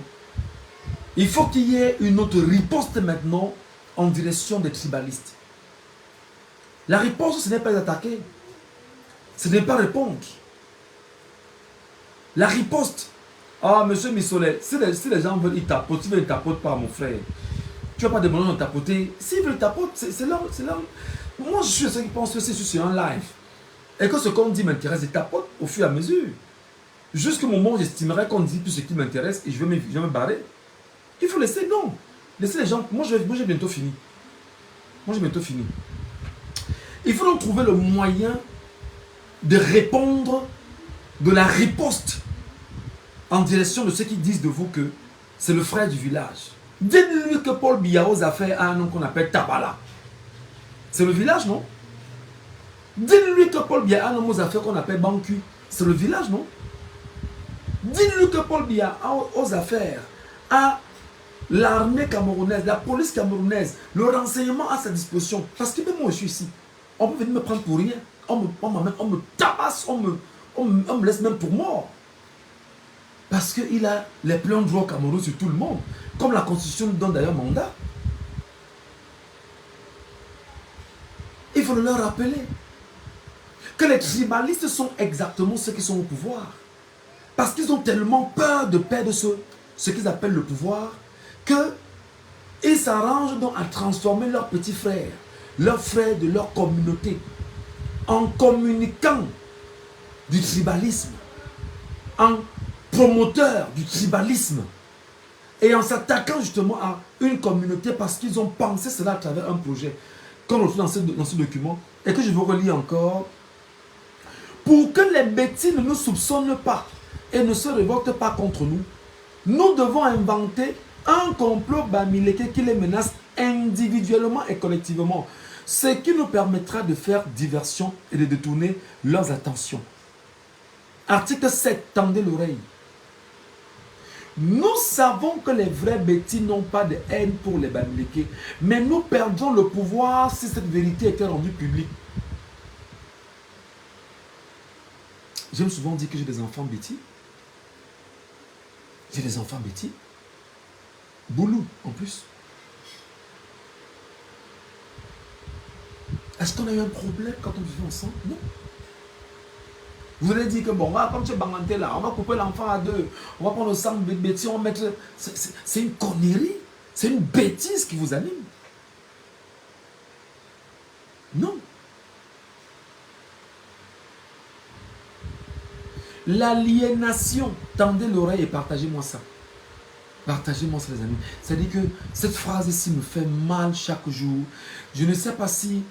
il faut qu'il y ait une autre riposte maintenant en direction des tribalistes. La riposte, ce n'est pas attaquer. Ce n'est pas répondre. La riposte. Ah, monsieur Missolet, si les gens veulent, ils tapotent. Ils veulent, ils tapotent pas, mon frère. Tu n'as pas demandé de tapoter. S'ils veulent tapoter, c'est là. Moi, je suis ceux qui pensent que c'est sur un live. Et que ce qu'on dit m'intéresse, ils tapotent au fur et à mesure. Jusqu'au moment où j'estimerai qu'on dit plus ce qui m'intéresse et je vais me barrer. Il faut laisser, non. Laissez les gens. Moi, j'ai bientôt fini. Moi, j'ai bientôt fini. Il faut donc trouver le moyen de répondre de la riposte en direction de ceux qui disent de vous que c'est le frère du village. Dites-lui que Paul Biya aux affaires a un nom qu'on appelle Tabala. C'est le village, non? Dites-lui que Paul Biya a un nom aux affaires qu'on appelle Bancu. C'est le village, non? Dites-lui que Paul Biya a aux affaires a l'armée camerounaise, la police camerounaise, le renseignement à sa disposition. Parce que même moi je suis ici. On peut venir me prendre pour rien. On me tabasse, on me laisse même pour mort. Parce qu'il a les pleins droits au Cameroun sur tout le monde. Comme la Constitution nous donne d'ailleurs mandat. Il faut leur rappeler que les tribalistes sont exactement ceux qui sont au pouvoir. Parce qu'ils ont tellement peur de perdre ce qu'ils appellent le pouvoir, qu'ils s'arrangent donc à transformer leurs petits frères, leurs frères de leur communauté, en communicants du tribalisme, en promoteurs du tribalisme, et en s'attaquant justement à une communauté parce qu'ils ont pensé cela à travers un projet qu'on retrouve dans ce document et que je vous relis encore. Pour que les bêtises ne nous soupçonnent pas et ne se révoltent pas contre nous, nous devons inventer Un complot Bamileke qui les menace individuellement et collectivement. Ce qui nous permettra de faire diversion et de détourner leurs attentions. Article 7, tendez l'oreille. Nous savons que les vrais bêtis n'ont pas de haine pour les Bamileke, mais nous perdons le pouvoir si cette vérité était rendue publique. J'aime souvent dire que j'ai des enfants bêtis. J'ai des enfants bêtis. Boulou, en plus. Est-ce qu'on a eu un problème quand on vivait ensemble? Non. Vous allez dire que bon, comme tu es banganté là, on va couper l'enfant à deux. On va prendre le sang de bêtise, on va mettre... C'est une connerie. C'est une bêtise qui vous anime. Non. L'aliénation. Tendez l'oreille et partagez-moi ça. Partagez-moi ça, les amis. C'est-à-dire que cette phrase-ci me fait mal chaque jour. Je ne sais pas si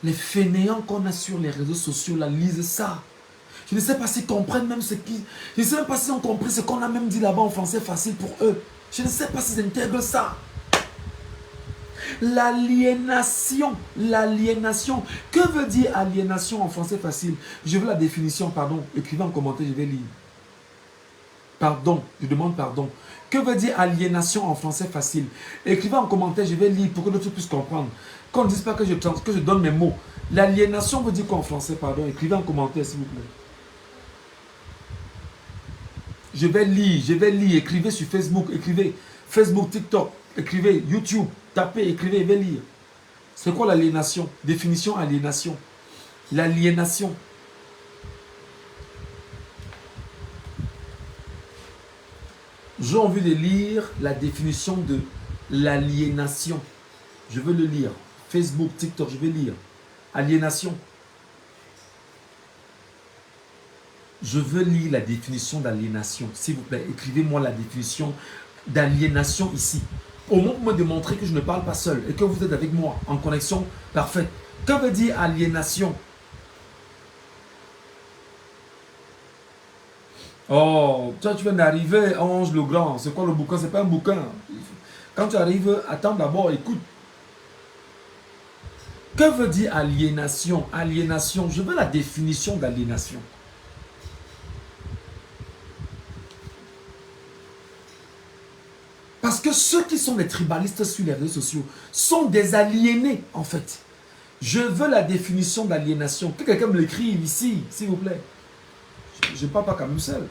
les fainéants qu'on a sur les réseaux sociaux là lisent ça. Je ne sais pas s'ils comprennent même ce qui... Je ne sais même pas s'ils ont compris ce qu'on a même dit là-bas en français facile pour eux. Je ne sais pas s'ils intègrent ça. L'aliénation. L'aliénation. Que veut dire aliénation en français facile? Je veux la définition, pardon. Écrivez en commentaire, je vais lire. Pardon, je demande pardon. Que veut dire aliénation en français facile? Écrivez en commentaire, je vais lire pour que d'autres puissent comprendre. Qu'on ne dise pas que je donne mes mots. L'aliénation veut dire quoi en français, pardon? Écrivez en commentaire, s'il vous plaît. Je vais lire, écrivez sur Facebook, écrivez Facebook, TikTok, écrivez YouTube, tapez, écrivez, je vais lire. C'est quoi l'aliénation? Définition aliénation. L'aliénation. J'ai envie de lire la définition de l'aliénation. Je veux le lire. Facebook, TikTok, je vais lire. Aliénation. Je veux lire la définition d'aliénation. S'il vous plaît, écrivez-moi la définition d'aliénation ici. Au moins pour me démontrer que je ne parle pas seul et que vous êtes avec moi en connexion parfaite. Que veut dire aliénation? Oh, toi tu viens d'arriver, Ange le Grand. C'est quoi le bouquin? C'est pas un bouquin. Quand tu arrives, attends d'abord, écoute. Que veut dire aliénation? Aliénation, je veux la définition d'aliénation. Parce que ceux qui sont des tribalistes sur les réseaux sociaux sont des aliénés, en fait. Je veux la définition d'aliénation. Que quelqu'un me l'écrive ici, s'il vous plaît. Je ne parle pas comme seul.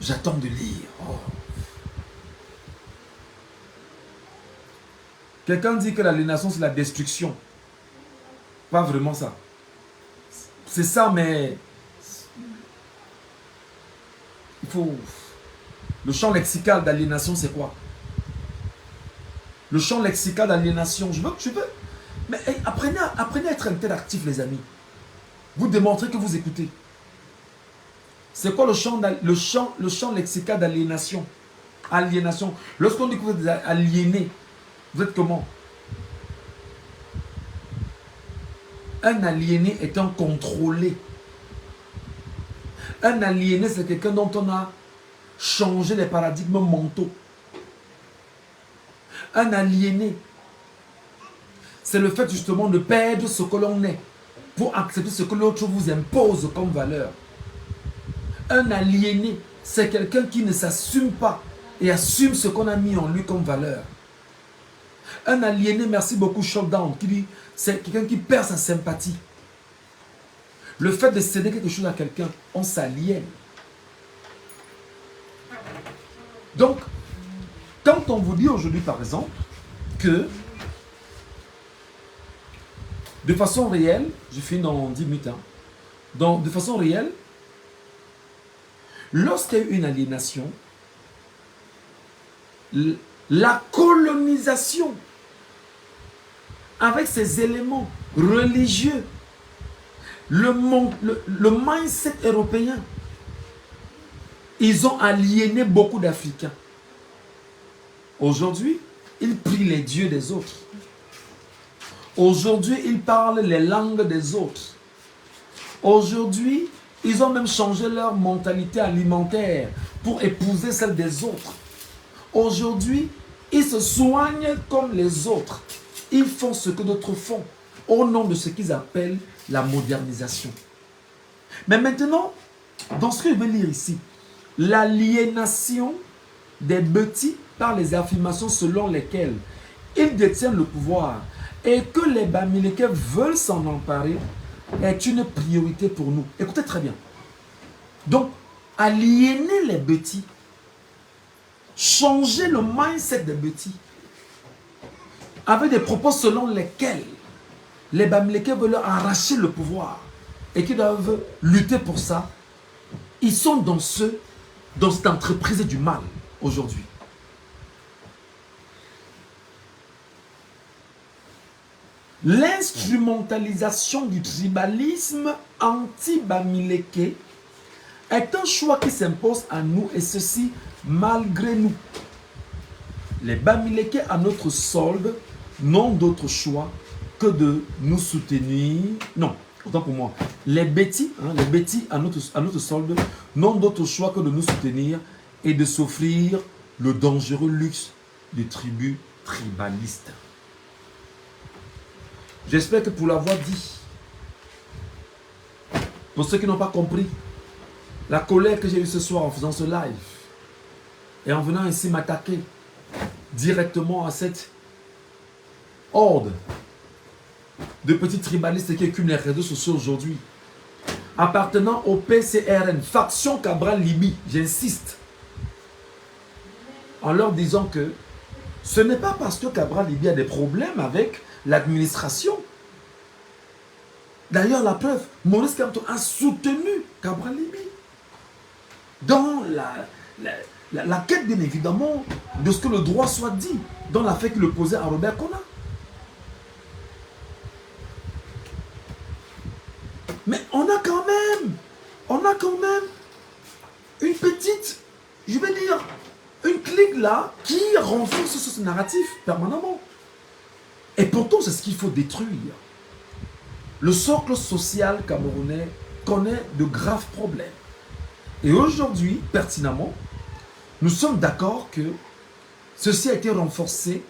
J'attends de lire. Oh. Quelqu'un dit que l'aliénation, c'est la destruction. Pas vraiment ça. C'est ça, mais... il faut... Le champ lexical d'aliénation, c'est quoi? Le champ lexical d'aliénation, je veux... Mais hey, apprenez à être interactif, les amis. Vous démontrez que vous écoutez. C'est quoi le champ lexical d'aliénation? Aliénation. Lorsqu'on dit que vous êtes aliéné, vous êtes comment? Un aliéné est un contrôlé. Un aliéné, c'est quelqu'un dont on a changé les paradigmes mentaux. Un aliéné, c'est le fait justement de perdre ce que l'on est pour accepter ce que l'autre vous impose comme valeur. Un aliéné, c'est quelqu'un qui ne s'assume pas et assume ce qu'on a mis en lui comme valeur. Un aliéné, merci beaucoup Shutdown, qui dit, c'est quelqu'un qui perd sa sympathie. Le fait de céder quelque chose à quelqu'un, on s'aliène. Donc, quand on vous dit aujourd'hui par exemple que de façon réelle, je finis dans 10 minutes, hein, donc de façon réelle, lorsqu'il y a eu une aliénation, la colonisation avec ces éléments religieux, le mindset européen, ils ont aliéné beaucoup d'Africains. Aujourd'hui, ils prient les dieux des autres. Aujourd'hui, ils parlent les langues des autres. Aujourd'hui, ils ont même changé leur mentalité alimentaire pour épouser celle des autres. Aujourd'hui, ils se soignent comme les autres. Ils font ce que d'autres font au nom de ce qu'ils appellent la modernisation. Mais maintenant, dans ce que je vais lire ici, l'aliénation des bêtis par les affirmations selon lesquelles ils détiennent le pouvoir et que les Bamilékais veulent s'en emparer est une priorité pour nous. Écoutez très bien. Donc, aliéner les bêtis, changer le mindset des bêtis, avec des propos selon lesquels les Bamilékais veulent leur arracher le pouvoir et qu'ils doivent lutter pour ça, ils sont dans cette entreprise du mal aujourd'hui. L'instrumentalisation du tribalisme anti-Bamiléké est un choix qui s'impose à nous et ceci malgré nous. Les Bamilékés à notre solde n'ont d'autre choix que de nous soutenir. Non, autant pour moi. Les bêtis à notre solde n'ont d'autre choix que de nous soutenir et de s'offrir le dangereux luxe du tribut tribaliste. J'espère que pour l'avoir dit, pour ceux qui n'ont pas compris, la colère que j'ai eue ce soir en faisant ce live et en venant ici m'attaquer directement à cette horde de petits tribalistes qui écument les réseaux sociaux aujourd'hui, appartenant au PCRN, faction Cabral Libi, j'insiste, en leur disant que ce n'est pas parce que Cabral Libi a des problèmes avec l'administration. D'ailleurs, la preuve, Maurice Kamto a soutenu Cabral Libi dans la quête, bien évidemment, de ce que le droit soit dit, dans l'affaire qu'il opposait à Robert Kona. Mais on a quand même une petite, je vais dire, une clique là qui renforce ce narratif permanemment. Et pourtant, c'est ce qu'il faut détruire. Le socle social camerounais connaît de graves problèmes. Et aujourd'hui, pertinemment, nous sommes d'accord que ceci a été renforcé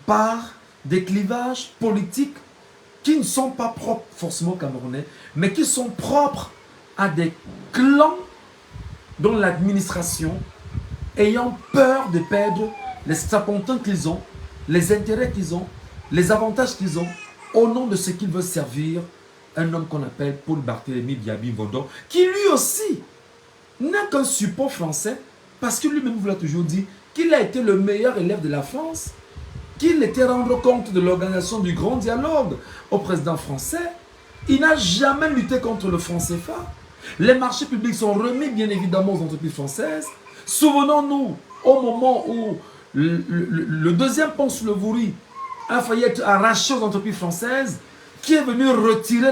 par des clivages politiques qui ne sont pas propres forcément aux Camerounais, mais qui sont propres à des clans dans l'administration ayant peur de perdre les strapontins qu'ils ont, les intérêts qu'ils ont, les avantages qu'ils ont, au nom de ce qu'ils veulent servir un homme qu'on appelle Paul Barthélémy Biabi Vodon, qui lui aussi n'a qu'un support français, parce que lui-même vous l'a toujours dit, qu'il a été le meilleur élève de la France, qu'il était rendre compte de l'organisation du grand dialogue au président français. Il n'a jamais lutté contre le franc CFA. Les marchés publics sont remis bien évidemment aux entreprises françaises. Souvenons-nous, au moment où le deuxième pont sur le Vouri a failli être arraché aux entreprises françaises, qui est venu retirer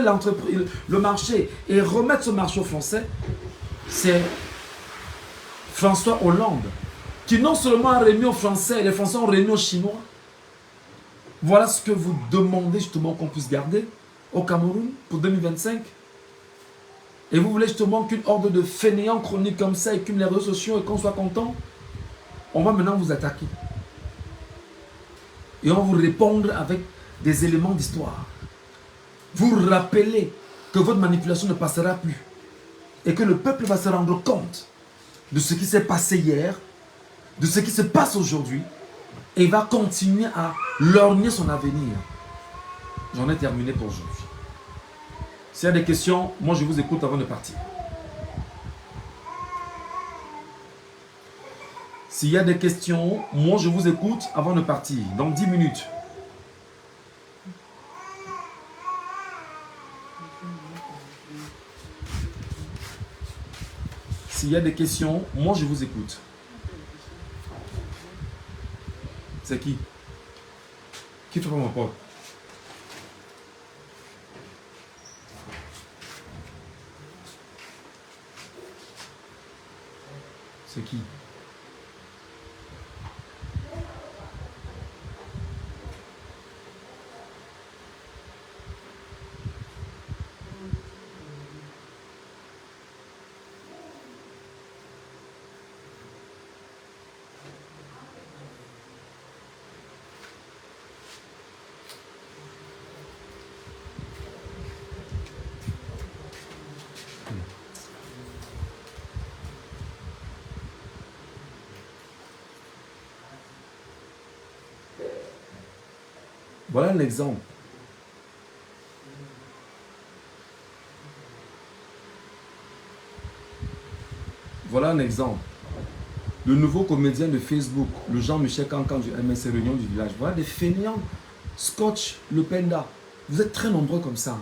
le marché et remettre ce marché aux Français, c'est François Hollande, qui non seulement a remis aux Français, les Français ont remis aux Chinois. Voilà ce que vous demandez justement qu'on puisse garder au Cameroun pour 2025. Et vous voulez justement qu'une horde de fainéants chroniques comme ça écume les réseaux sociaux et qu'on soit content. On va maintenant vous attaquer. Et on va vous répondre avec des éléments d'histoire. Vous rappelez que votre manipulation ne passera plus. Et que le peuple va se rendre compte de ce qui s'est passé hier, de ce qui se passe aujourd'hui, et va continuer à lorgner son avenir. J'en ai terminé pour aujourd'hui. S'il y a des questions, moi je vous écoute avant de partir. S'il y a des questions, moi je vous écoute avant de partir, dans 10 minutes. S'il y a des questions, moi je vous écoute. C'est qui? Qui fait mon pote? C'est qui? Voilà un exemple. Voilà un exemple. Le nouveau comédien de Facebook, le Jean-Michel Cancan du MS Réunion du village. Voilà des fainéants. Scotch, Le Penda. Vous êtes très nombreux comme ça.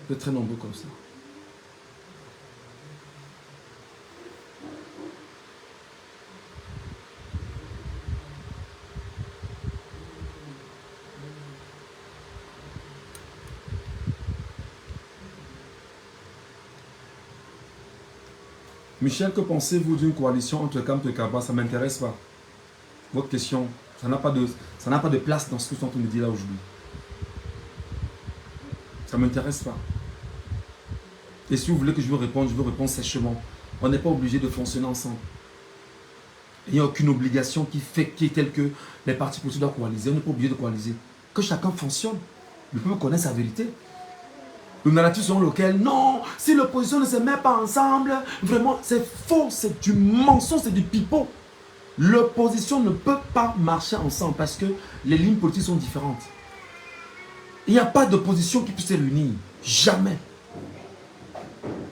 Vous êtes très nombreux comme ça. Michel, que pensez-vous d'une coalition entre Camp et Kaba? Ça ne m'intéresse pas. Votre question, ça n'a pas de place dans ce que je suis en train de dire là aujourd'hui. Ça ne m'intéresse pas. Et si vous voulez que je vous réponde sèchement. On n'est pas obligé de fonctionner ensemble. Il n'y a aucune obligation qui est telle que les partis politiques doivent coaliser. On n'est pas obligé de coaliser. Que chacun fonctionne. Le peuple connaît sa vérité. Le narratif selon lequel, non, si l'opposition ne se met pas ensemble, vraiment, c'est faux, c'est du mensonge, c'est du pipeau. L'opposition ne peut pas marcher ensemble parce que les lignes politiques sont différentes. Il n'y a pas d'opposition qui puisse se réunir. Jamais.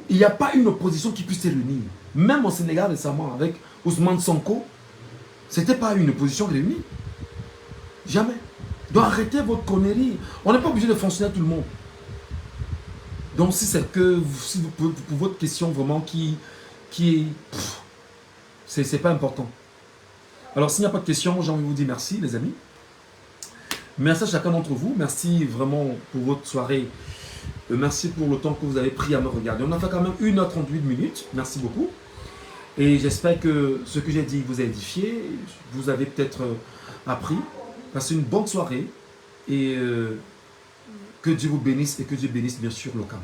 Il n'y a pas une opposition qui puisse se réunir. Même au Sénégal récemment, avec Ousmane Sonko, ce n'était pas une opposition réunie. Jamais. Donc arrêtez votre connerie. On n'est pas obligé de fonctionner à tout le monde. Donc si c'est que, si vous, pour votre question vraiment qui est... C'est pas important. Alors s'il n'y a pas de questions, j'ai envie de vous dire merci les amis. Merci à chacun d'entre vous. Merci vraiment pour votre soirée. Merci pour le temps que vous avez pris à me regarder. On a fait quand même 1h38 minutes. Merci beaucoup. Et j'espère que ce que j'ai dit vous a édifié. Vous avez peut-être appris. Passez une bonne soirée. Et que Dieu vous bénisse et que Dieu bénisse bien sûr le Cameroun.